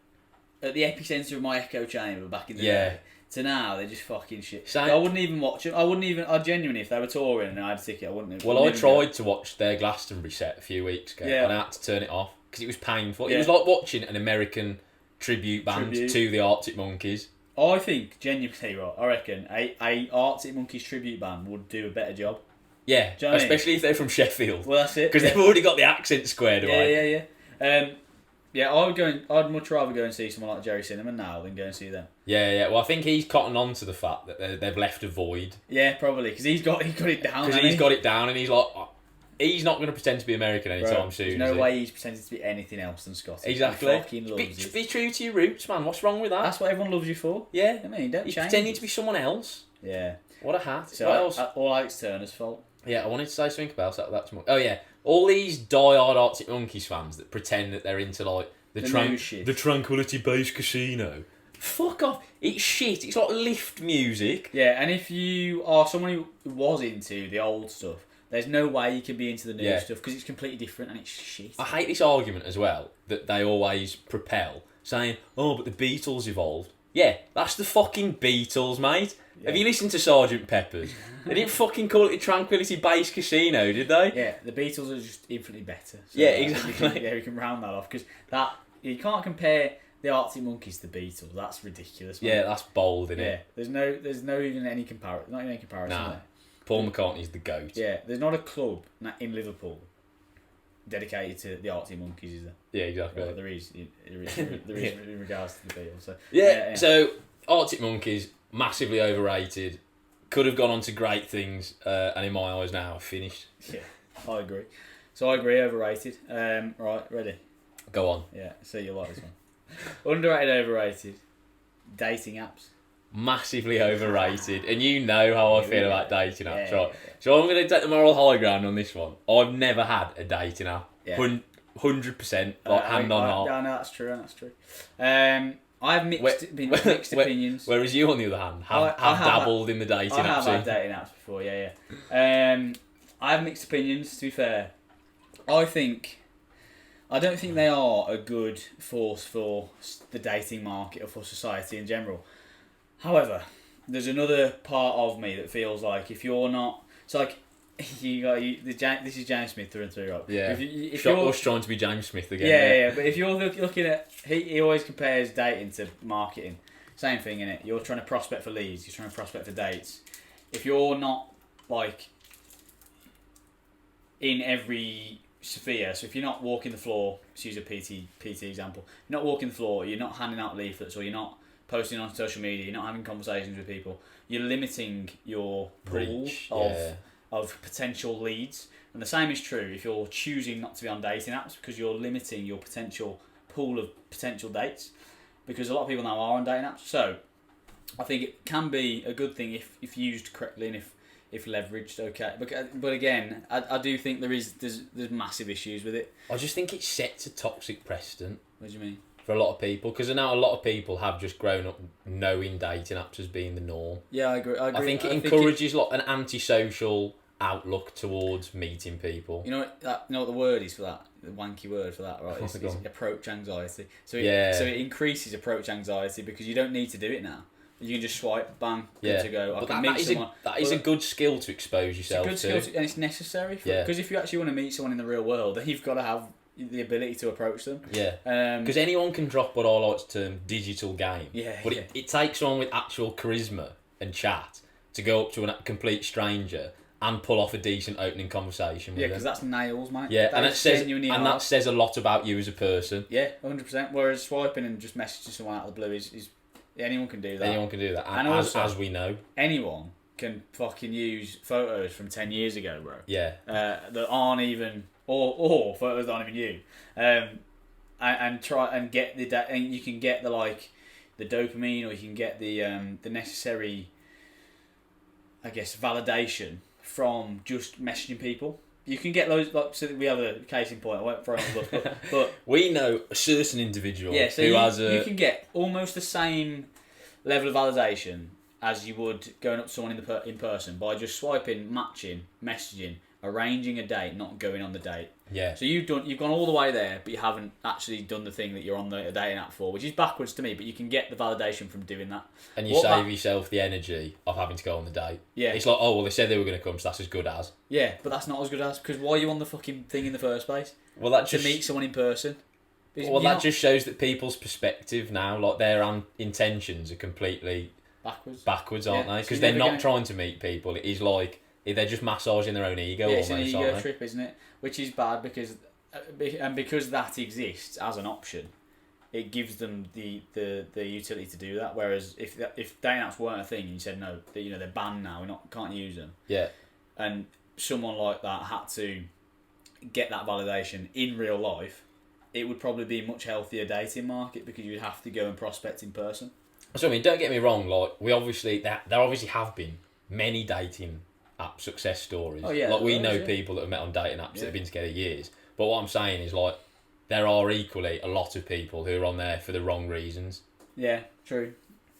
at the epicentre of my echo chamber back in the day to now they're just fucking shit. So I wouldn't even watch them. I genuinely, if they were touring and I had a ticket, I wouldn't. I tried to watch their Glastonbury set a few weeks ago and I had to turn it off because it was painful. Yeah. It was like watching an American tribute band to the Arctic Monkeys. I think, genuinely, right, I reckon a Arctic Monkeys tribute band would do a better job. Yeah, you know especially if they're from Sheffield. Well, that's it. Because they've already got the accent squared away. Yeah. I'd much rather go and see someone like Jerry Cinnamon now than go and see them. Yeah. Well, I think he's cotton on to the fact that they've left a void. Yeah, probably because he's got it down. Because he's got it down, and he's like, he's not going to pretend to be American anytime soon. There's no way he's pretending to be anything else than Scottish. Exactly. He fucking loves it. Be true to your roots, man. What's wrong with that? That's what everyone loves you for. Yeah. I mean, don't he's change. pretending to be someone else. Yeah. What a hat. So what else? All Alex Turner's fault. Yeah, I wanted to say something about that tomorrow. Oh yeah, all these die-hard Arctic Monkeys fans that pretend that they're into like the Tranquility Base Casino. Fuck off! It's shit. It's like lift music. Yeah, and if you are someone who was into the old stuff, there's no way you can be into the new stuff because it's completely different and it's shit. I hate this argument as well that they always propel, saying, "Oh, but the Beatles evolved." Yeah, that's the fucking Beatles, mate. Yeah. Have you listened to Sgt. Pepper's? They didn't fucking call it a Tranquility Base Casino, did they? Yeah, the Beatles are just infinitely better. So yeah, exactly. We can round that off because you can't compare the Arctic Monkeys to the Beatles. That's ridiculous. Man. Yeah, that's bold, isn't it? There's no even any comparison. Not even any comparison. Nah, Paul McCartney's the GOAT. Yeah, there's not a club in Liverpool dedicated to the Arctic Monkeys, is there? Yeah, exactly. Well, there is in regards to the Beatles. So, yeah. So Arctic Monkeys massively overrated. Could have gone on to great things, and in my eyes now, finished. Yeah, I agree. So I agree, overrated. Right, ready? Go on. Yeah, so you like this one. Underrated, overrated. Dating apps. Massively overrated, and you know how I feel about dating apps, right? So I'm going to take the moral high ground on this one. I've never had a dating app. 100%, like hand on heart. No, that's true. I have mixed opinions. Whereas you, on the other hand, have dabbled in the dating apps. I have had dating apps before, yeah. I have mixed opinions, to be fair. I don't think they are a good force for the dating market or for society in general. However, there's another part of me that feels like if you're not... It's like... this is James Smith through and through, right? Yeah. If you're us trying to be James Smith again. Yeah. But if you're looking at, he always compares dating to marketing. Same thing, innit? You're trying to prospect for leads. You're trying to prospect for dates. If you're not like in every sphere, so if you're not walking the floor, let's use a PT example. You're not walking the floor. You're not handing out leaflets, or you're not posting on social media. You're not having conversations with people. You're limiting your pool of potential leads. And the same is true if you're choosing not to be on dating apps, because you're limiting your potential pool of potential dates, because a lot of people now are on dating apps. So I think it can be a good thing if used correctly and if leveraged, okay. But again, I do think there's massive issues with it. I just think it sets a toxic precedent. What do you mean? For a lot of people, because now a lot of people have just grown up knowing dating apps as being the norm. Yeah, I agree. I think it encourages like an antisocial outlook towards meeting people. You know what the word is for that? The wanky word for that, right? It's approach anxiety. So it increases approach anxiety because you don't need to do it now. You can just swipe, bang, good to go. I can meet someone. That is a good skill to expose yourself to. It's a good skill, and it's necessary. Because if you actually want to meet someone in the real world, then you've got to have the ability to approach them. Yeah. Because anyone can drop what I like to term digital game. Yeah. But it takes someone with actual charisma and chat to go up to a complete stranger and pull off a decent opening conversation with them. Yeah, because that's nails, mate. Yeah, that says a lot about you as a person. Yeah, 100%. Whereas swiping and just messaging someone out of the blue is anyone can do that. Anyone can do that. And also, as we know, anyone can fucking use photos from 10 years ago, bro. Yeah. That aren't even, or photos that aren't even you. And try and get and you can get the dopamine, or you can get the necessary, I guess, validation from just messaging people. You can get those, so we have a case in point. I won't throw it on but we know a certain individual who you can get almost the same level of validation as you would going up to someone in person by just swiping, matching, messaging, arranging a date, not going on the date. Yeah. So you've gone all the way there, but you haven't actually done the thing that you're on the dating app for, which is backwards to me. But you can get the validation from doing that, and you save yourself the energy of having to go on the date. Yeah. It's like, oh well, they said they were going to come, so that's as good as. Yeah, but that's not as good as, because why are you on the fucking thing in the first place? Well, that to meet someone in person. Well, that just shows that people's perspective now, like their intentions, are completely backwards, aren't they? Because they're not trying to meet people. It is like they're just massaging their own ego. Yeah, it's an ego trip, isn't it? Which is bad because that exists as an option, it gives them the utility to do that. Whereas if dating apps weren't a thing and you said no, they're banned now, can't use them. Yeah. And someone like that had to get that validation in real life, it would probably be a much healthier dating market because you'd have to go and prospect in person. So I mean, don't get me wrong. Like there obviously have been many dating app success stories. Oh yeah. Like we know people that have met on dating apps that have been together years. But what I'm saying is, like, there are equally a lot of people who are on there for the wrong reasons. Yeah, true.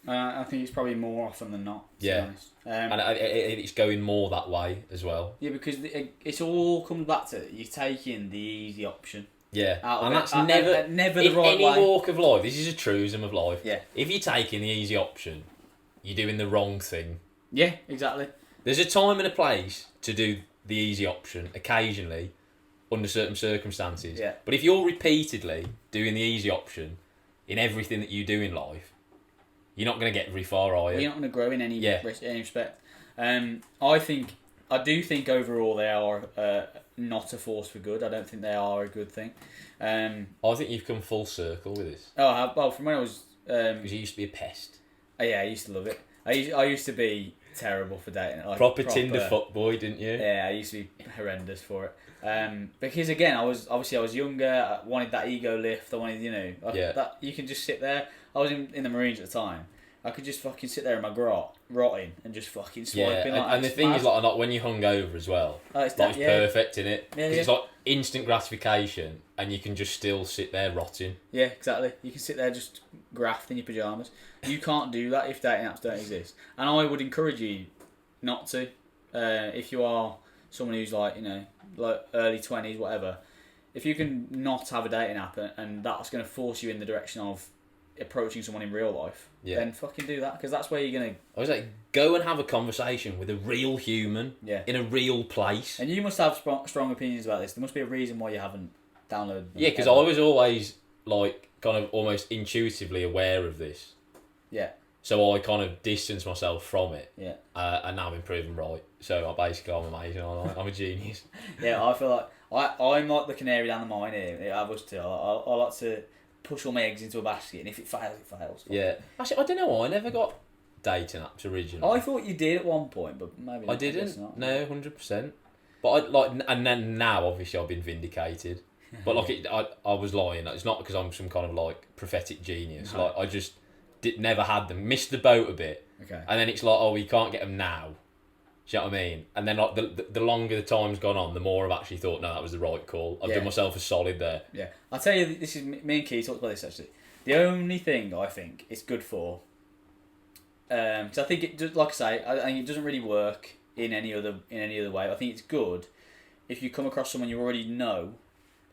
I think it's probably more often than not, to be honest. And it's going more that way as well. Yeah, because it's all comes back to you taking the easy option. Yeah, and that's never the right way. In any walk of life, this is a truism of life. Yeah. If you're taking the easy option, you're doing the wrong thing. Yeah, exactly. There's a time and a place to do the easy option, occasionally, under certain circumstances. Yeah. But if you're repeatedly doing the easy option in everything that you do in life, you're not going to get very far, are you? You're not going to grow in any respect. I do think overall they are not a force for good. I don't think they are a good thing. I think you've come full circle with this. Well, from when I was... Because you used to be a pest. Yeah, I used to love it. I used to be terrible for dating. Like, proper Tinder fuckboy, didn't you? Yeah, I used to be horrendous for it. Because again, I was younger. I wanted that ego lift. I wanted, that you can just sit there. I was in the Marines at the time, I could just fucking sit there in my grot, rotting, and just fucking swiping. Yeah, and the thing is, like, when you're hungover as well, it's perfect, innit? Yeah, It's like instant gratification, and you can just still sit there rotting. Yeah, exactly. You can sit there just graft in your pyjamas. You can't do that if dating apps don't exist. And I would encourage you not to. If you are someone who's like, like early 20s, whatever, if you can not have a dating app and that's going to force you in the direction of approaching someone in real life, then fucking do that, because that's where you're going to... I was like, go and have a conversation with a real human in a real place. And you must have strong opinions about this. There must be a reason why you haven't downloaded them. Yeah, because I was always, like, kind of almost intuitively aware of this. Yeah. So I kind of distanced myself from it. Yeah. And now I've been proven right. So I'm amazing. I'm a genius. Yeah, I feel like I'm like the canary down the mine here. I was too. I like to push all my eggs into a basket, and if it fails, it fails. Yeah. Actually, I don't know why I never got dating apps originally. I thought you did at one point, but maybe I didn't. No, 100%. But and then now obviously I've been vindicated. But like I was lying. It's not because I'm some kind of like prophetic genius. No. Like I just never had them. Missed the boat a bit. Okay. And then it's like, oh, we can't get them now. Do you know what I mean? And then like the longer the time's gone on, the more I've actually thought, no, that was the right call. I've done myself a solid there. Yeah. I'll tell you, this is me and Keith talked about this actually. The only thing I think it's good for, because I think it, like I say, I think it doesn't really work in any other way. I think it's good if you come across someone you already know,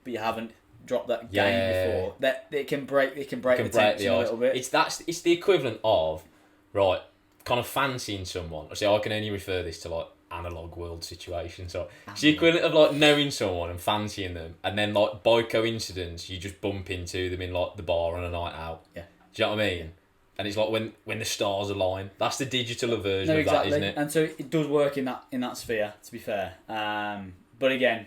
but you haven't dropped that game before. That it can break the tension a little bit. It's the equivalent of kind of fancying someone. See, I can only refer this to like analog world situations. So it's the equivalent of like knowing someone and fancying them, and then like by coincidence you just bump into them in like the bar on a night out. Yeah. Do you know what I mean? Yeah. And it's like when the stars align. That's the digital version of that, isn't it? And so it does work in that sphere, to be fair. But again,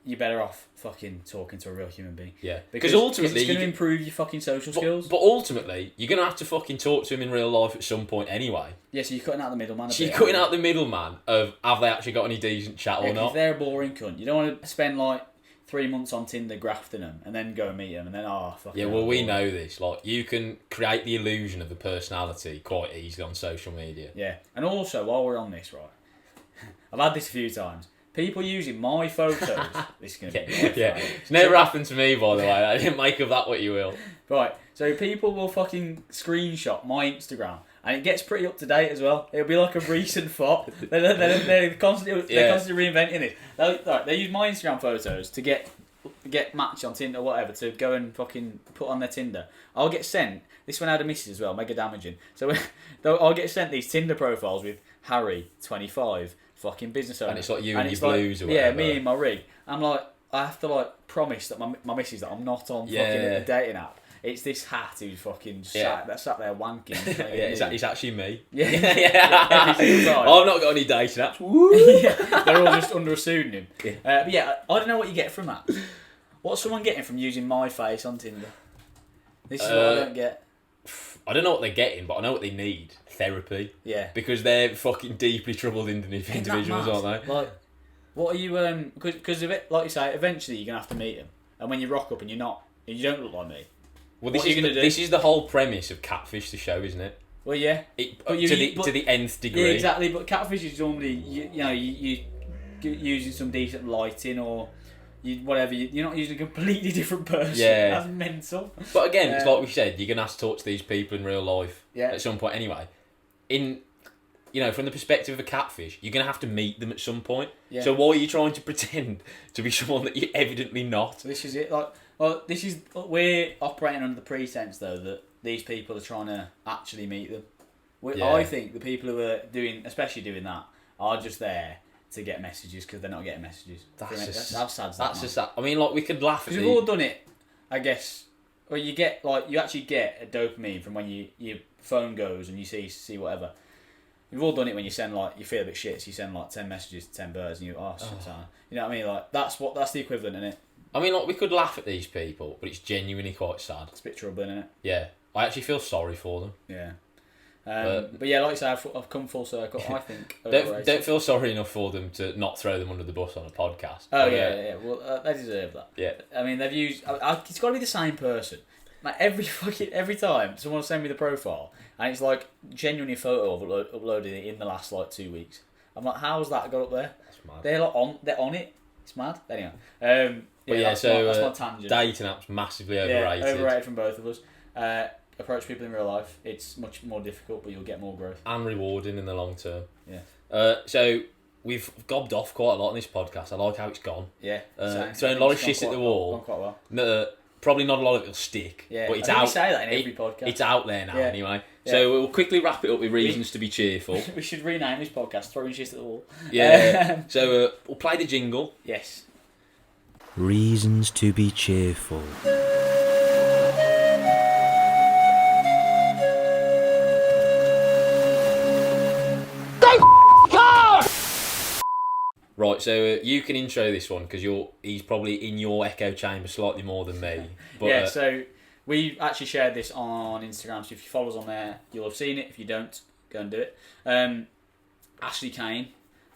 you're better off fucking talking to a real human being. Yeah. Because ultimately it's going to improve your fucking social skills. But ultimately, you're going to have to fucking talk to him in real life at some point anyway. Yeah, so you're cutting out the middleman. So you're cutting out the middleman of have they actually got any decent chat or not. If they're a boring cunt, you don't want to spend like 3 months on Tinder grafting them and then go and meet them and then fucking... Yeah, well, we know this. Like, you can create the illusion of a personality quite easily on social media. Yeah. And also, while we're on this, right, I've had this a few times. People using my photos. This is going to be It's never happened to me, by the way. I didn't make of that what you will. Right, so people will fucking screenshot my Instagram, and it gets pretty up to date as well. It'll be like a recent FOP. They're constantly reinventing it. They use my Instagram photos to get matched on Tinder or whatever, to go and fucking put on their Tinder. I'll get sent, this one had a missus as well, mega damaging. So I'll get sent these Tinder profiles with Harry, 25, fucking business owner. And it's like you and your blues or whatever. Yeah, me and my rig. I'm like, I have to like promise that my missus that I'm not on fucking a dating app. It's this hat who's fucking sat there wanking. It's actually me. Yeah. I've not got any dating apps. Woo! They're all just under a pseudonym. But yeah, I don't know what you get from that. What's someone getting from using my face on Tinder? This is what I don't get. I don't know what they're getting, but I know what they need. Therapy. Yeah. Because they're fucking deeply troubled individuals, aren't they? Like, what are you... Because like you say, eventually you're going to have to meet them. And when you rock up and you don't look like me, well, this is the whole premise of Catfish, the show, isn't it? Well, yeah. To the nth degree. Yeah, exactly. But Catfish is normally, you using some decent lighting or... You're not using a completely different person. Yeah. That's mental. But again, it's like we said, you're going to have to talk to these people in real life at some point anyway. From the perspective of a catfish, you're going to have to meet them at some point. Yeah. So why are you trying to pretend to be someone that you're evidently not? This is it. We're operating under the pretense, though, that these people are trying to actually meet them. I think the people who are especially doing that, are just there to get messages because they're not getting messages. That's how sad that. That's just sad. I mean, like, we could laugh at because we've all done it, I guess. Or you actually get a dopamine from when your phone goes and you see whatever. You've all done it when you send you feel a bit shit, so you send 10 messages to 10 birds and you shit time. You know what I mean? Like that's the equivalent, isn't it? I mean, like, we could laugh at these people, but it's genuinely quite sad. It's a bit troubling, isn't it? Yeah, I actually feel sorry for them. Yeah. But yeah, like I say, I've come full circle. I think don't feel sorry enough for them to not throw them under the bus on a podcast. Oh yeah. Well, they deserve that. Yeah. I mean, they've used. It's got to be the same person. Like every time someone will send me the profile and it's like genuinely a photo of uploaded it in the last like 2 weeks. I'm like, how's that got up there? That's mad. They're on it. It's mad. Anyway, But yeah, that's my tangent. Dating apps massively overrated. Yeah, overrated from both of us. Approach people in real life. It's much more difficult, but you'll get more growth And rewarding in the long term. Yeah. So we've gobbed off quite a lot on this podcast. I like how it's gone. Yeah. Throwing a lot of shit at the wall. Gone quite well. No, probably not a lot of it will stick. Yeah, but it's I think out. we say that in every podcast. It's out there now anyway. Yeah. So we'll quickly wrap it up with reasons to be cheerful. We should rename this podcast "Throwing Shit at the Wall." Yeah. So we'll play the jingle. Yes. Reasons to be cheerful. Right, so you can intro this one because he's probably in your echo chamber slightly more than me. But, yeah, so we actually shared this on Instagram, so if you follow us on there, you'll have seen it. If you don't, go and do it. Ashley Kane,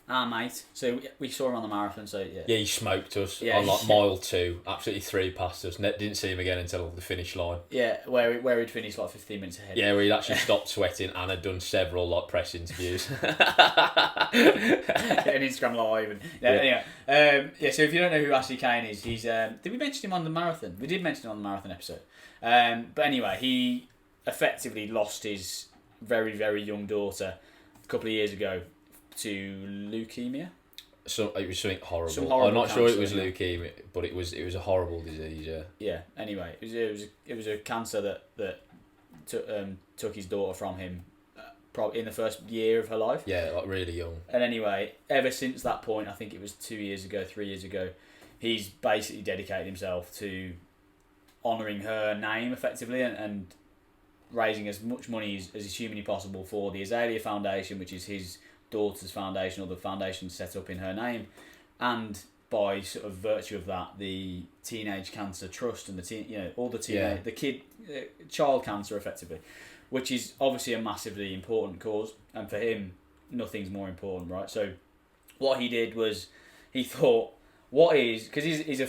our mate, so we saw him on the marathon, so yeah. Yeah, he smoked us Yeah, on like mile 2, absolutely threw past us, didn't see him again until the finish line. Yeah, where he'd finished like 15 minutes ahead. Yeah, where he'd actually stopped sweating and had done several like press interviews. An Instagram live. Anyway, so if you don't know who Ashley Kane is, he's did we mention him on the marathon? We did mention him on the marathon episode. But anyway, he effectively lost his very, very young daughter a couple of years ago to leukemia. So it was something horrible. Some horrible I'm not sure it was cancer, leukemia, but it was a horrible disease. Yeah. Yeah. Anyway, it was a cancer that took his daughter from him, probably in the first year of her life. Yeah, like really young. And anyway, ever since that point, I think it was 3 years ago, he's basically dedicated himself to honouring her name effectively and raising as much money as is humanly possible for the Azalea Foundation, which is his daughter's foundation, or the foundation set up in her name, and by sort of virtue of that, the Teenage Cancer Trust and the child cancer effectively, which is obviously a massively important cause, and for him, nothing's more important, right? So, what he did was he thought, because he's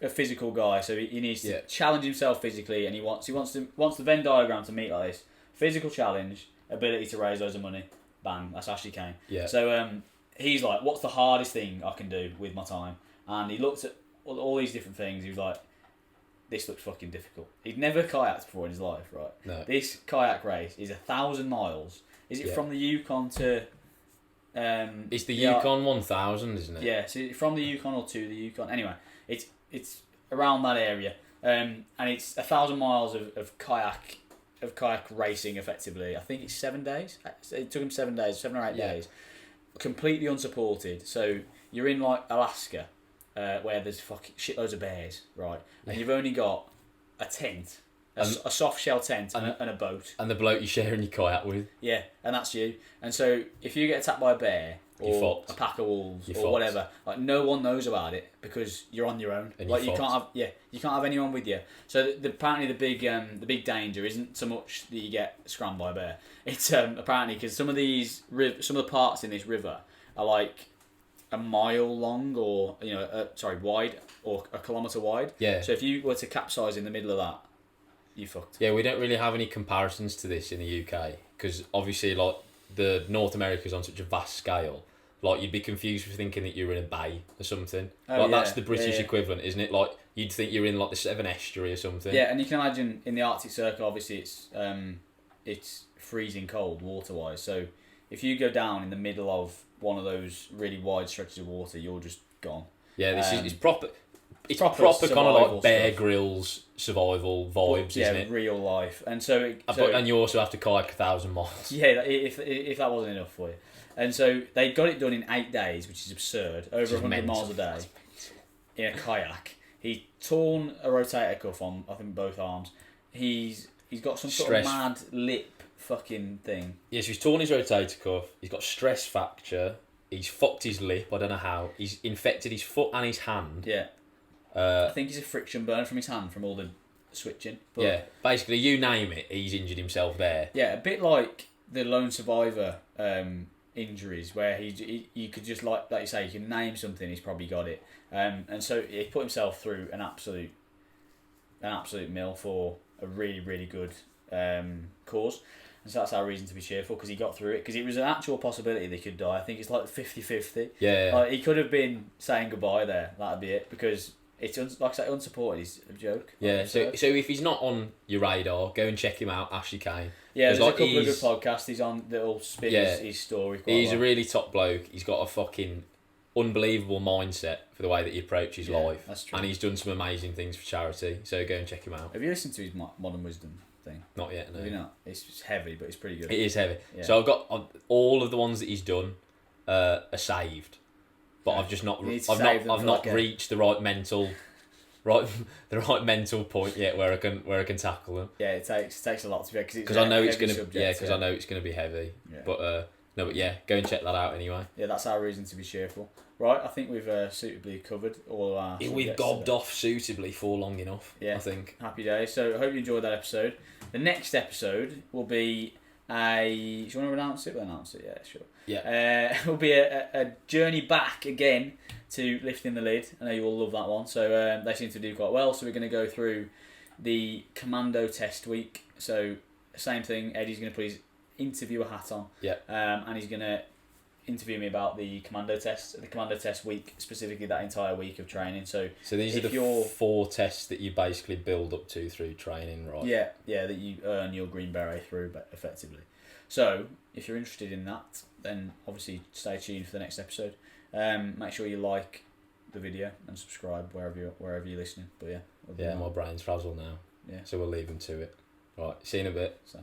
a physical guy, so he needs to challenge himself physically, and he wants the Venn diagram to meet like this: physical challenge, ability to raise loads of money. Bang, that's Ashley Kane. Yeah. So he's like, what's the hardest thing I can do with my time? And he looked at all these different things. He was like, this looks fucking difficult. He'd never kayaked before in his life, right? No. This kayak race is 1,000 miles. Is it from the Yukon to? It's the Yukon 1000, isn't it? Yeah, so from the Yukon or to the Yukon. Anyway, it's around that area, and it's 1,000 miles of kayak racing effectively. I think it's 7 days. It took him 7 days, 7 or 8 days, completely unsupported. So you're in like Alaska, where there's fucking shitloads of bears, right? And you've only got a tent, a soft shell tent, and a boat. And the bloke you're sharing your kayak with. Yeah, and that's you. And so if you get attacked by a bear or a pack of wolves or whatever, like no one knows about it because you're on your own. And like you can't have anyone with you. So apparently the big danger isn't so much that you get scrammed by a bear. It's apparently because some of the parts in this river are like a mile long or wide or a kilometre wide. Yeah. So if you were to capsize in the middle of that, you fucked. Yeah, we don't really have any comparisons to this in the UK because obviously like the North America's on such a vast scale. Like you'd be confused for thinking that you're in a bay or something. That's the British equivalent, isn't it? Like you'd think you're in like the Severn Estuary or something. Yeah, and you can imagine in the Arctic Circle, obviously it's freezing cold water-wise. So if you go down in the middle of one of those really wide stretches of water, you're just gone. Yeah, it's proper. It's proper kind of like Bear Grylls survival vibes, isn't it? Yeah, real life. And so and you also have to kayak 1,000 miles. Yeah, if that wasn't enough for you. And so they got it done in 8 days, which is absurd. Over 100 miles a day in a kayak. He torn a rotator cuff on, I think, both arms. He's got some sort of mad lip fucking thing. Yes, he's torn his rotator cuff. He's got stress fracture. He's fucked his lip. I don't know how. He's infected his foot and his hand. Yeah. I think he's a friction burn from his hand from all the switching. But yeah, basically, you name it, he's injured himself there. Yeah, a bit like the lone survivor injuries, where you could just like you say, you can name something, he's probably got it. And so he put himself through an absolute an absolute mill for a really, really good cause. And so that's our reason to be cheerful, because he got through it, because it was an actual possibility they could die. I think it's like 50-50. Yeah. Like, he could have been saying goodbye there. That'd be it, because it's like I say, unsupported is a joke. Yeah. So if he's not on your radar, go and check him out, Ashley Kane. Yeah, there's a couple of good podcasts he's on that'll spin his story quite He's well. a really top bloke. He's got a fucking unbelievable mindset for the way that he approaches life. That's true. And he's done some amazing things for charity. So go and check him out. Have you listened to his Modern Wisdom thing? Not yet, no. Have you not? It's just heavy, but it's pretty good. It is heavy. Yeah. So I've got all of the ones that he's done are saved, but I've just not reached the right mental point yet where I can tackle them. Yeah, it takes a lot to be, because I know it's gonna be heavy. Yeah. But go and check that out anyway. Yeah, that's our reason to be cheerful. Right, I think we've suitably covered all of our. We've gobbed off suitably for long enough. Yeah, I think. Happy days. So I hope you enjoyed that episode. The next episode will be do you want to announce it? We'll announce it. Yeah, sure. Yeah. It will be a journey back again to Lifting the Lid. I know you all love that one. So they seem to do quite well. So we're going to go through the commando test week. So same thing. Eddie's going to put his interviewer hat on. Yeah. And he's going to interview me about the commando test week, specifically that entire week of training. So these are the 4 tests that you basically build up to through training, right? Yeah, that you earn your green beret through, effectively. So if you're interested in that, then obviously stay tuned for the next episode. Make sure you like the video and subscribe wherever you're listening. But yeah, my brain's frazzled now. Yeah, so we'll leave them to it. Right, see you in a bit. So.